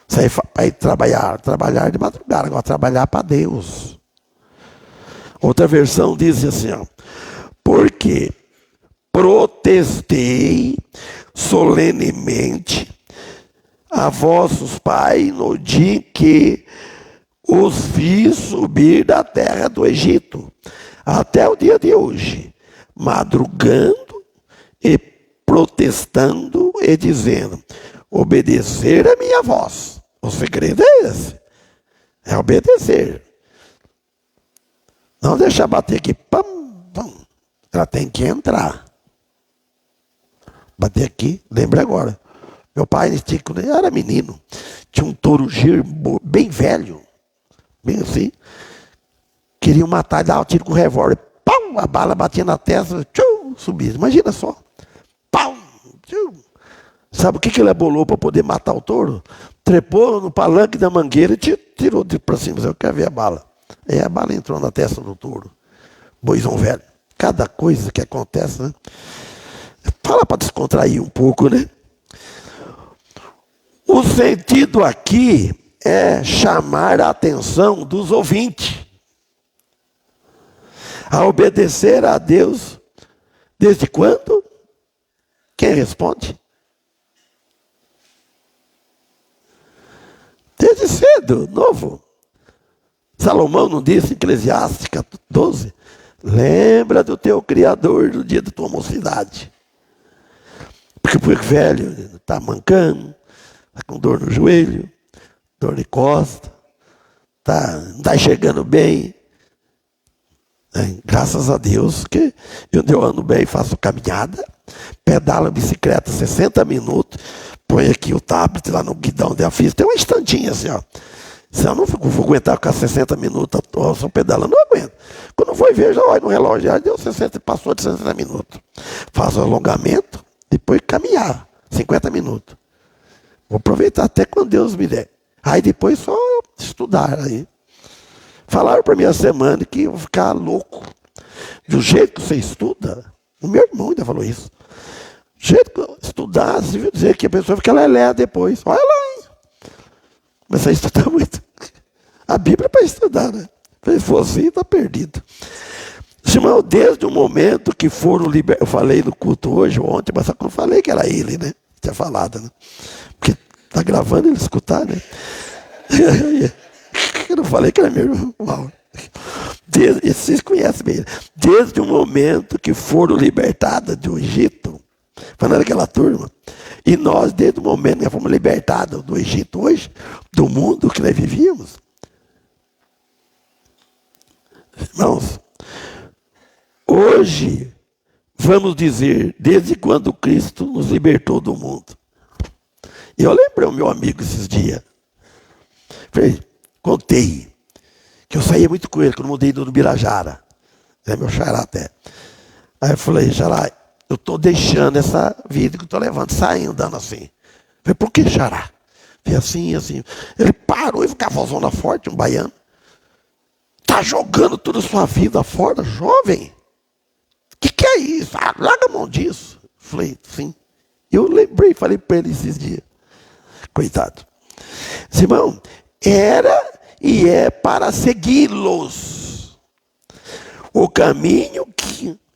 Sair para ir trabalhar de madrugada, agora trabalhar para Deus. Outra versão diz assim, ó, porque protestei solenemente a vossos pais no dia em que os fiz subir da terra do Egito, até o dia de hoje, madrugando e protestando e dizendo, obedecer a minha voz. O segredo é esse, é obedecer. Não deixar bater aqui, pam, pam. Ela tem que entrar. Bater aqui, lembra agora. Meu pai, quando ele era menino, tinha um touro giro bem velho, bem assim. Queriam matar, dava um tiro com o revólver. Pau, a bala batia na testa, tchum, subia. Imagina só. Pau, tchum. Sabe o que ele abolou para poder matar o touro? Trepou no palanque da mangueira e tirou para cima. Eu quero ver a bala. Aí a bala entrou na testa do touro. Boizão velho. Cada coisa que acontece, né? Fala para descontrair um pouco, né? O sentido aqui é chamar a atenção dos ouvintes a obedecer a Deus desde quando? Quem responde? Desde cedo, novo. Salomão não disse em Eclesiastes 12? Lembra do teu Criador no dia da tua mocidade. Porque o velho está mancando, está com dor no joelho, dor de costa, não está chegando bem. Graças a Deus que eu ando bem, faço caminhada, pedalo a bicicleta 60 minutos, põe aqui o tablet lá no guidão onde eu fiz, tem uma estantinha assim, ó. Se eu não vou aguentar ficar 60 minutos só pedalando, não aguento. Quando for ver, já olho no relógio, já deu 60, passou de 60 minutos. Faço alongamento, depois caminhar, 50 minutos. Vou aproveitar até quando Deus me der. Aí depois só estudar aí. Falaram para mim a semana que eu vou ficar louco. Do jeito que você estuda, o meu irmão ainda falou isso. Do jeito que eu estudar, você viu dizer que a pessoa fica lelé depois. Olha lá, hein? Começar a estudar muito. A Bíblia é para estudar, né? Se for assim, está perdido. Irmão, desde o momento que foram libertos, eu falei no culto hoje, ontem, mas só que eu não falei que era ele, né? Tinha falado, né? Porque está gravando ele escutar, né? Eu não falei que era meu irmão. Vocês conhecem bem. Desde o momento que foram libertados do Egito, falando aquela turma, e nós, desde o momento que fomos libertados do Egito hoje, do mundo que nós vivíamos, irmãos, hoje, vamos dizer, desde quando Cristo nos libertou do mundo. E eu lembrei o meu amigo esses dias. Falei, contei que eu saía muito com ele quando mudei do Birajara. É meu xará até. Aí eu falei, xará, eu estou deixando essa vida que eu estou levando, saindo, dando assim. Falei, por que xará? Falei, assim, assim. Ele parou e ficava zona forte, um baiano. Está jogando toda a sua vida fora, jovem? O que é isso? Ah, larga a mão disso. Falei, sim. Eu lembrei, falei para ele esses dias. Coitado. Irmão, era e é para segui-los. O caminho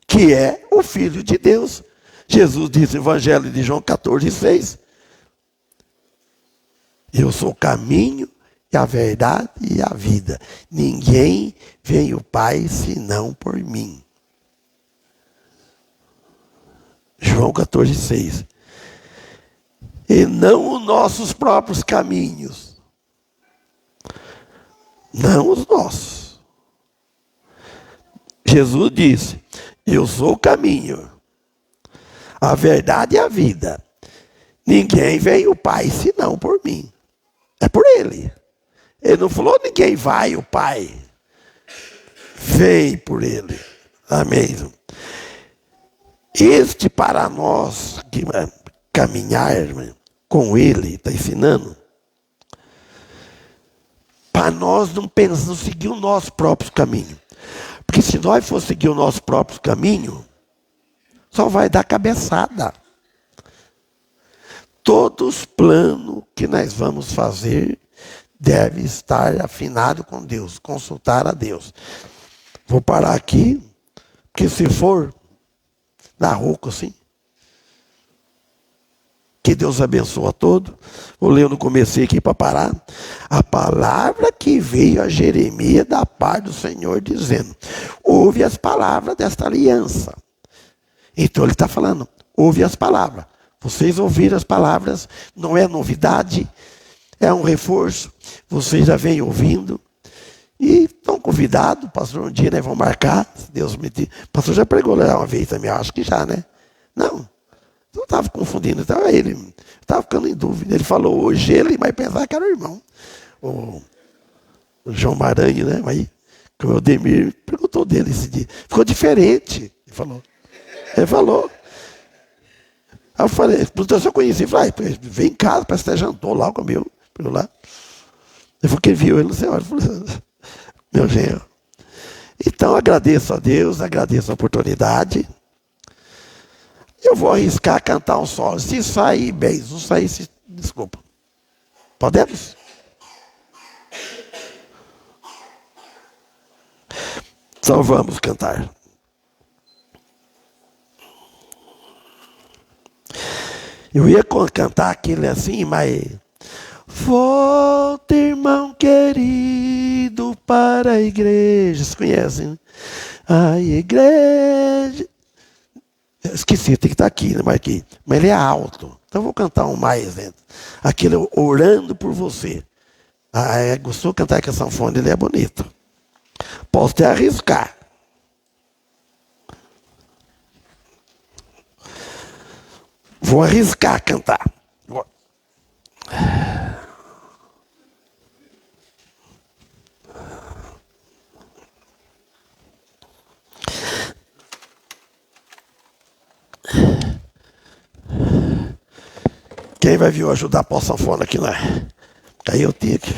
que é o Filho de Deus. Jesus disse no Evangelho de João 14:6. Eu sou o caminho e a verdade e a vida. Ninguém vem ao Pai senão por mim. João 14:6. E não os nossos próprios caminhos. Não os nossos. Jesus disse, eu sou o caminho, a verdade e a vida. Ninguém vem ao Pai senão por mim. É por ele. Ele não falou ninguém vai ao Pai. Vem por ele. Amém. Este para nós que caminhar com ele, está ensinando, para nós não pensar, não seguir o nosso próprio caminho. Porque se nós for seguir o nosso próprio caminho, só vai dar cabeçada. Todos os planos que nós vamos fazer deve estar afinado com Deus, consultar a Deus. Vou parar aqui, porque se for na rouca assim, que Deus abençoe a todos. Vou ler no começo aqui para parar. A palavra que veio a Jeremias da parte do Senhor dizendo, ouve as palavras desta aliança. Então ele está falando, ouve as palavras. Vocês ouviram as palavras, não é novidade, é um reforço. Vocês já vêm ouvindo. E estão convidados, pastor, um dia, né, vão marcar, se Deus me diz. O pastor já pregou lá uma vez também, acho que já, né? Não. Eu estava confundindo, então ele estava ficando em dúvida. Ele falou hoje, ele vai pensar que era o irmão. O João Maranhão, né? Aí, que o Demir perguntou dele esse dia. Ficou diferente, ele falou. Aí eu falei, então se eu conheci, ele falou, vem em casa, parece que você jantou lá, comeu, lá. Ele falou que viu ele no céu, ele falou, meu genro. Então agradeço a Deus, agradeço a oportunidade. Eu vou arriscar cantar um solo. Se sair bem, se não sair, desculpa. Podemos? Então vamos cantar. Eu ia cantar aquele assim, mas... Volta, irmão querido, para a igreja. Vocês conhecem, né? A igreja... Eu esqueci, tem que estar aqui, né? Mas ele é alto. Então eu vou cantar um mais lento. Aquele orando por você. Gostou de cantar com a sanfona? Ele é bonito. Posso até arriscar. Vou arriscar cantar. Quem vai vir ajudar a pôr a sanfona aqui, né? Aí eu tinha que...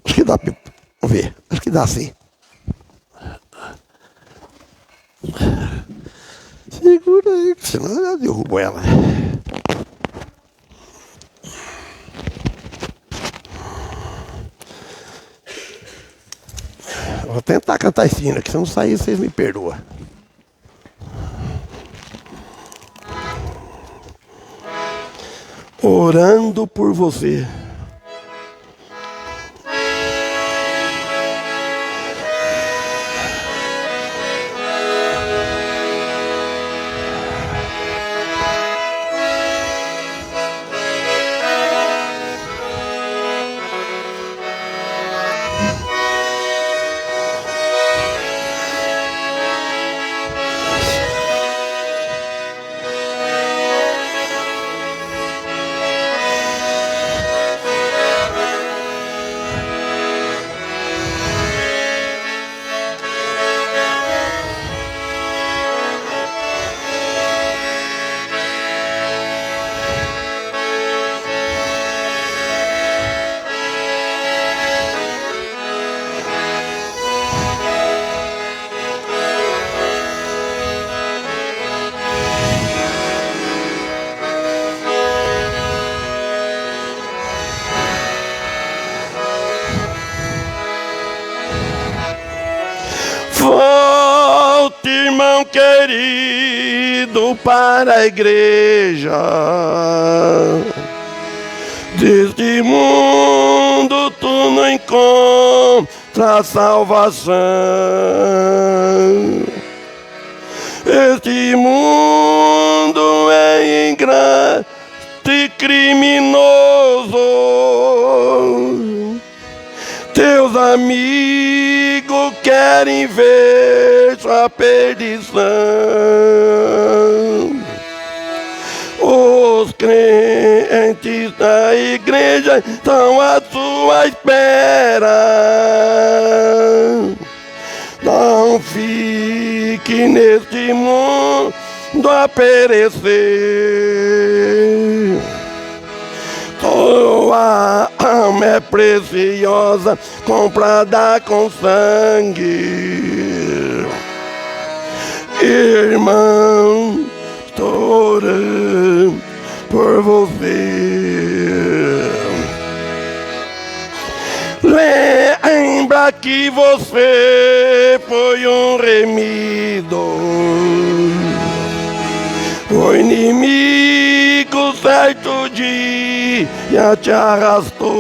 Acho que dá para... Vamos ver. Acho que dá sim. Segura aí, senão eu derrubo ela. Vou tentar cantar esse hino aqui, se não sair, vocês me perdoam. Orando por você. Volte, irmão querido, para a igreja. Deste mundo tu não encontras salvação. Este mundo é ingrato e criminoso. Teus amigos querem ver sua perdição. Os crentes da igreja estão à sua espera. Não fique neste mundo a perecer. Tua alma é preciosa, comprada com sangue. Irmão, estou orando por você. Lembra que você foi um remido. O inimigo certo dia te arrastou.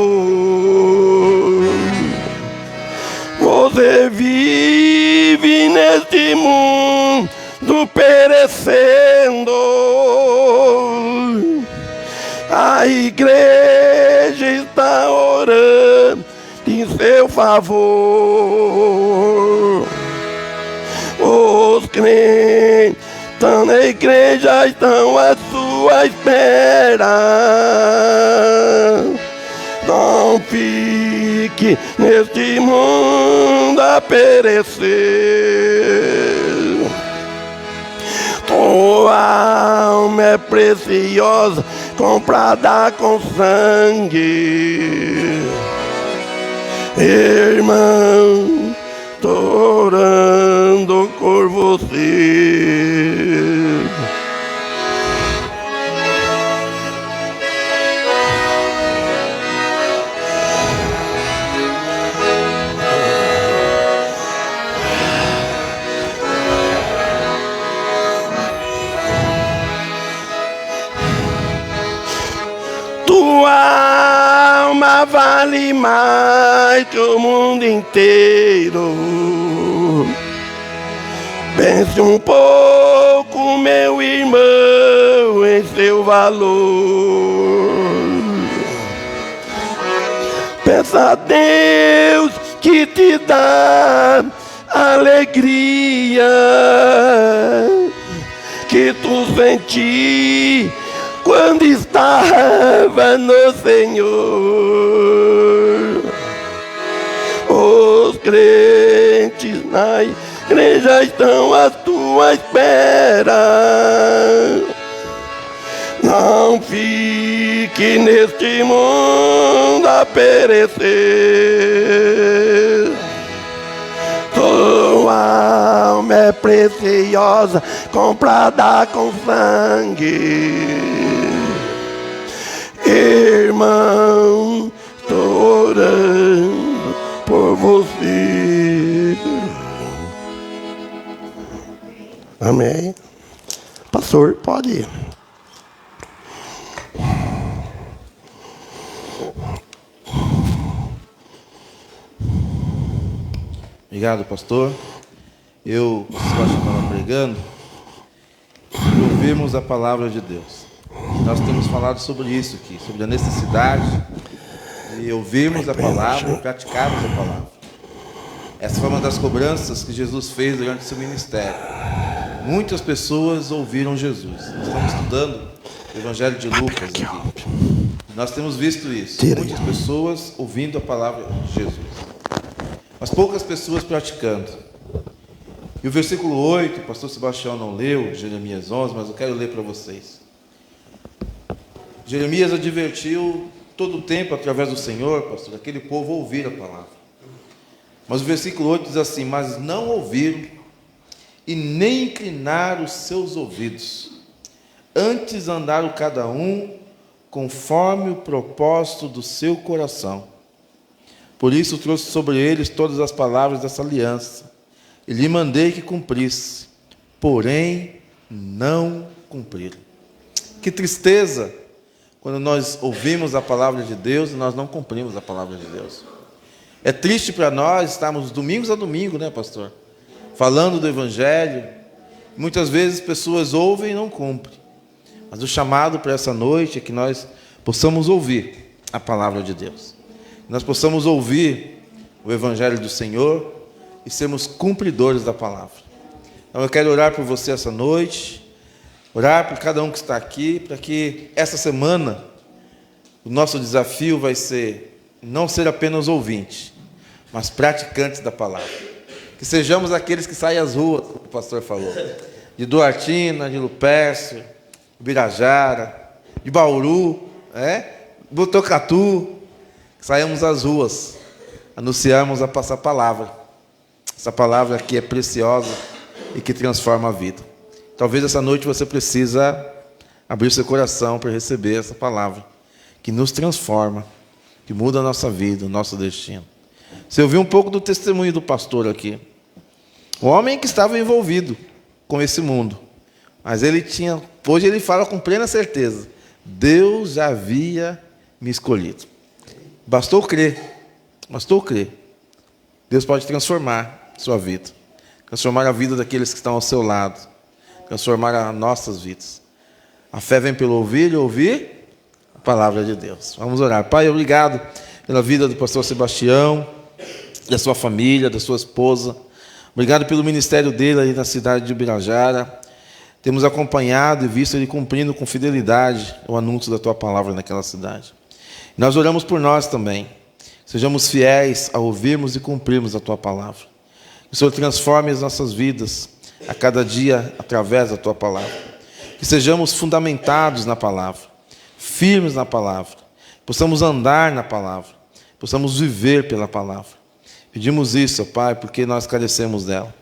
Você vive neste mundo perecendo. A igreja está orando em seu favor. Os crentes estão na igreja, estão à sua espera. Não fique neste mundo a perecer. Tua alma é preciosa, comprada com sangue. Irmão, estou orando por você. vida vale mais que o mundo inteiro. Pense um pouco, meu irmão, em seu valor. Peça a Deus que te dá alegria que tu senti quando estava no Senhor. Os crentes na igreja estão à tua espera. Não fique neste mundo a perecer. Tua alma é preciosa, comprada com sangue. Irmão, estou orando por você. Amém. Pastor, pode ir. Obrigado, pastor. Eu estava pregando e ouvimos a palavra de Deus. Nós temos falado sobre isso aqui, sobre a necessidade de ouvirmos a palavra e praticarmos a palavra. Essa foi uma das cobranças que Jesus fez durante seu ministério. Muitas pessoas ouviram Jesus. Nós estamos estudando o Evangelho de Lucas aqui. Nós temos visto isso. Muitas pessoas ouvindo a palavra de Jesus, mas poucas pessoas praticando. E o versículo 8, o pastor Sebastião não leu, Jeremias 11, mas eu quero ler para vocês. Jeremias advertiu todo o tempo, através do Senhor, pastor, aquele povo ouvir a palavra. Mas o versículo 8 diz assim: mas não ouviram e nem inclinaram os seus ouvidos, antes andaram cada um conforme o propósito do seu coração. Por isso trouxe sobre eles todas as palavras dessa aliança, e lhe mandei que cumprisse, porém não cumpriram. Que tristeza quando nós ouvimos a palavra de Deus e nós não cumprimos a palavra de Deus. É triste para nós estarmos domingos a domingo, né, pastor? Falando do Evangelho. Muitas vezes pessoas ouvem e não cumprem. Mas o chamado para essa noite é que nós possamos ouvir a palavra de Deus. Nós possamos ouvir o Evangelho do Senhor e sermos cumpridores da palavra. Então eu quero orar por você essa noite, orar por cada um que está aqui, para que essa semana o nosso desafio vai ser não ser apenas ouvintes, mas praticantes da palavra. Que sejamos aqueles que saem às ruas, como o pastor falou, de Duartina, de Lupércio, Birajara, de Bauru, Botucatu, que saiamos às ruas, anunciamos a passar palavra. Essa palavra aqui é preciosa e que transforma a vida. Talvez essa noite você precisa abrir seu coração para receber essa palavra, que nos transforma, que muda a nossa vida, o nosso destino. Você ouviu um pouco do testemunho do pastor aqui. O homem que estava envolvido com esse mundo, mas hoje ele fala com plena certeza: Deus já havia me escolhido. Bastou crer. Deus pode transformar sua vida, transformar a vida daqueles que estão ao seu lado, transformar as nossas vidas. A fé vem pelo ouvir e ouvir a palavra de Deus. Vamos orar. Pai, obrigado pela vida do pastor Sebastião, da sua família, da sua esposa. Obrigado pelo ministério dele aí na cidade de Birajara. Temos acompanhado e visto ele cumprindo com fidelidade o anúncio da tua palavra naquela cidade. Nós oramos por nós também. Sejamos fiéis a ouvirmos e cumprirmos a tua palavra. Que o Senhor transforme as nossas vidas a cada dia através da tua palavra. Que sejamos fundamentados na palavra, firmes na palavra, possamos andar na palavra, possamos viver pela palavra. Pedimos isso, Pai, porque nós carecemos dela.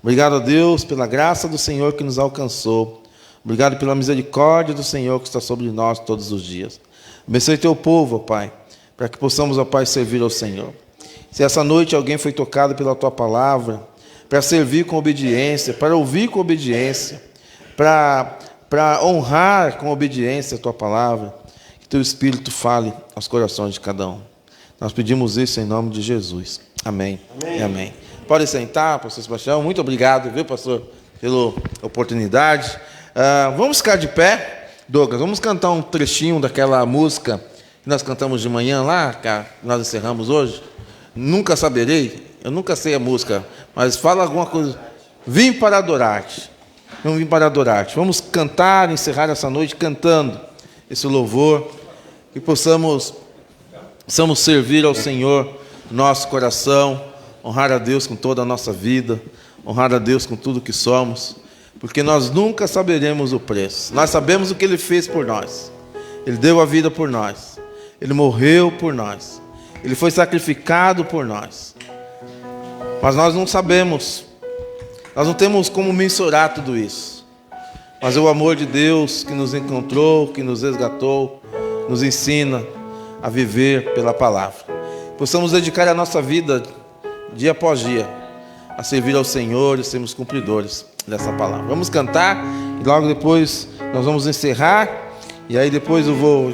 Obrigado a Deus pela graça do Senhor que nos alcançou. Obrigado pela misericórdia do Senhor que está sobre nós todos os dias. Abençoe teu povo, Pai, para que possamos, Pai, servir ao Senhor. Se essa noite alguém foi tocado pela tua palavra, para servir com obediência, para ouvir com obediência, para honrar com obediência a tua palavra, que teu Espírito fale aos corações de cada um. Nós pedimos isso em nome de Jesus. Amém. Amém. E amém. Pode sentar, pastor Sebastião. Muito obrigado, viu, pastor, pela oportunidade. Vamos ficar de pé, Douglas. Vamos cantar um trechinho daquela música que nós cantamos de manhã lá, que nós encerramos hoje. Nunca saberei. Eu nunca sei a música, mas fala alguma coisa. Vim para adorar-te. Não vim para adorar-te. Vamos cantar, encerrar essa noite cantando esse louvor, que possamos servir ao Senhor nosso coração, honrar a Deus com toda a nossa vida, honrar a Deus com tudo que somos, porque nós nunca saberemos o preço. Nós sabemos o que Ele fez por nós. Ele deu a vida por nós. Ele morreu por nós. Ele foi sacrificado por nós. Mas nós não sabemos, nós não temos como mensurar tudo isso. Mas é o amor de Deus que nos encontrou, que nos resgatou, nos ensina a viver pela palavra. Possamos dedicar a nossa vida, dia após dia, a servir ao Senhor e sermos cumpridores dessa palavra. Vamos cantar e logo depois nós vamos encerrar. E aí depois eu vou...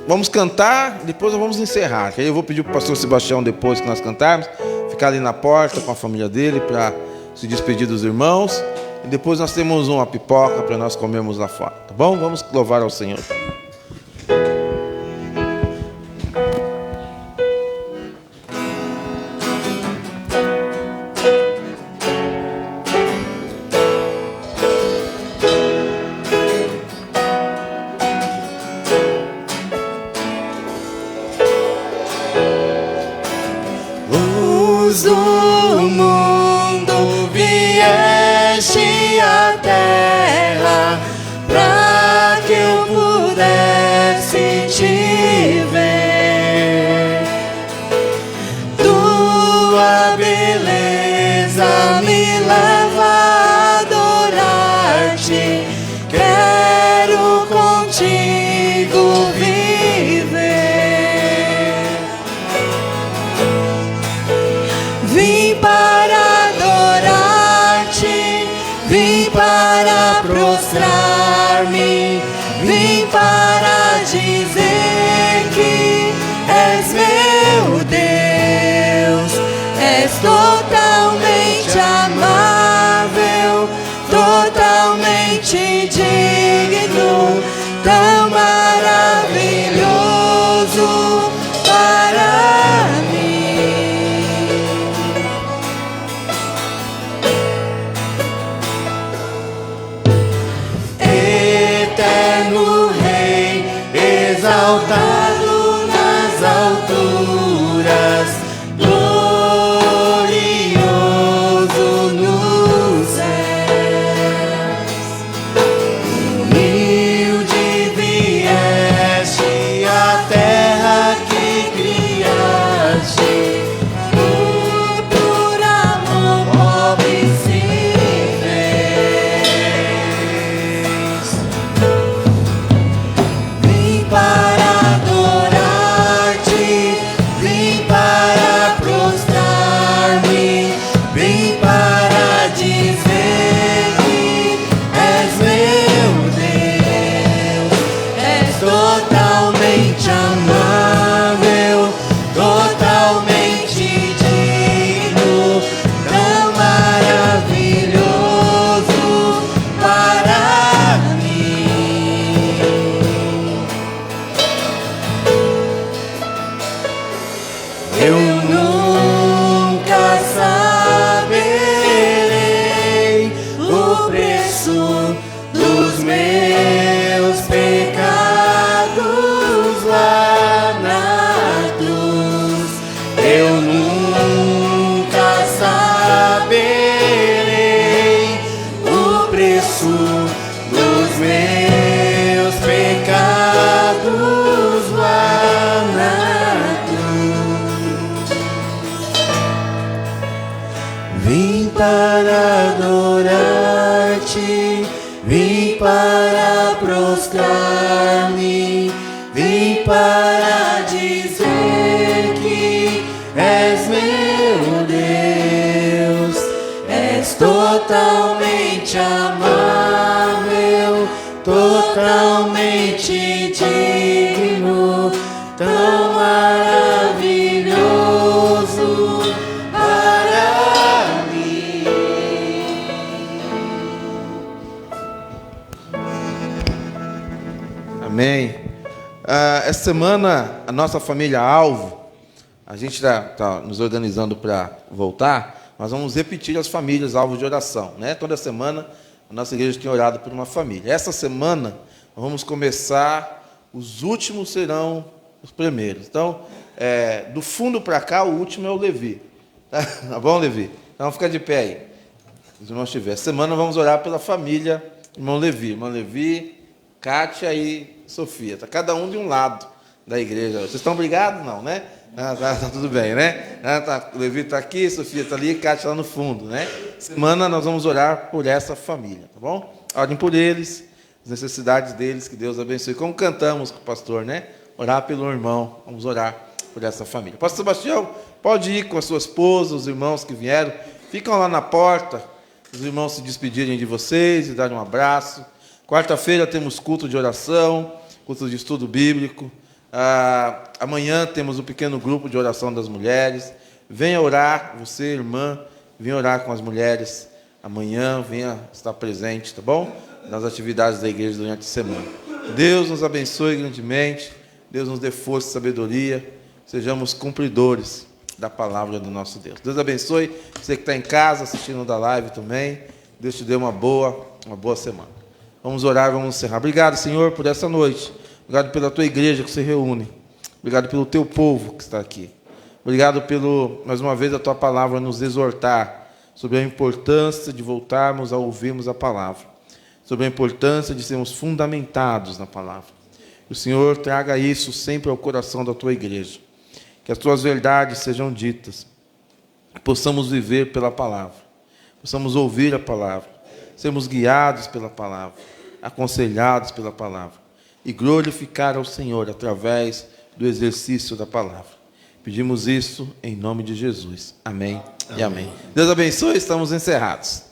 vamos cantar, depois nós vamos encerrar. Aí eu vou pedir para o pastor Sebastião, depois que nós cantarmos, ficar ali na porta com a família dele para se despedir dos irmãos. E depois nós temos uma pipoca para nós comermos lá fora, tá bom? Vamos louvar ao Senhor. Totalmente amável, totalmente digno, tão maravilhoso para mim. Eterno Rei, exaltado nas alturas, para adorar-te, vim para prostrar-me, vim para dizer que és meu Deus, és totalmente amável, totalmente digno, para mim. Amém. Essa semana, a nossa família Alvo, a gente está nos organizando para voltar, nós vamos repetir as famílias Alvo de oração, né? Toda semana, a nossa igreja tem orado por uma família. Essa semana, nós vamos começar, os últimos serão os primeiros. Então, do fundo para cá, o último é o Levi. Tá bom, Levi? Então, fica de pé aí. Se não estiver. Essa semana, vamos orar pela família irmão Levi. Irmão Levi, Kátia e Sofia. Está cada um de um lado da igreja. Vocês estão brigados? Não, né? Tá tudo bem, né? O Levi está aqui, Sofia está ali, Kátia lá no fundo, né? Semana nós vamos orar por essa família, tá bom? Orem por eles, as necessidades deles, que Deus abençoe. Como cantamos com o pastor, né? Orar pelo irmão, vamos orar por essa família. Pastor Sebastião, pode ir com a sua esposa, os irmãos que vieram, ficam lá na porta, os irmãos se despedirem de vocês e darem um abraço. Quarta-feira temos culto de oração, culto de estudo bíblico. Amanhã temos um pequeno grupo de oração das mulheres. Venha orar, você, irmã, venha orar com as mulheres. Amanhã, venha estar presente, tá bom? Nas atividades da igreja durante a semana. Deus nos abençoe grandemente. Deus nos dê força e sabedoria. Sejamos cumpridores da palavra do nosso Deus. Deus abençoe você que está em casa, assistindo da live também. Deus te dê uma boa semana. Vamos orar, vamos encerrar. Obrigado, Senhor, por essa noite. Obrigado pela tua igreja que se reúne. Obrigado pelo teu povo que está aqui. Obrigado mais uma vez, a tua palavra nos exortar sobre a importância de voltarmos a ouvirmos a palavra. Sobre a importância de sermos fundamentados na palavra. Que o Senhor traga isso sempre ao coração da tua igreja. Que as tuas verdades sejam ditas. Que possamos viver pela palavra. Possamos ouvir a palavra. Sermos guiados pela palavra. Aconselhados pela palavra. E glorificar ao Senhor através do exercício da palavra. Pedimos isso em nome de Jesus. Amém. E amém. Deus abençoe, estamos encerrados.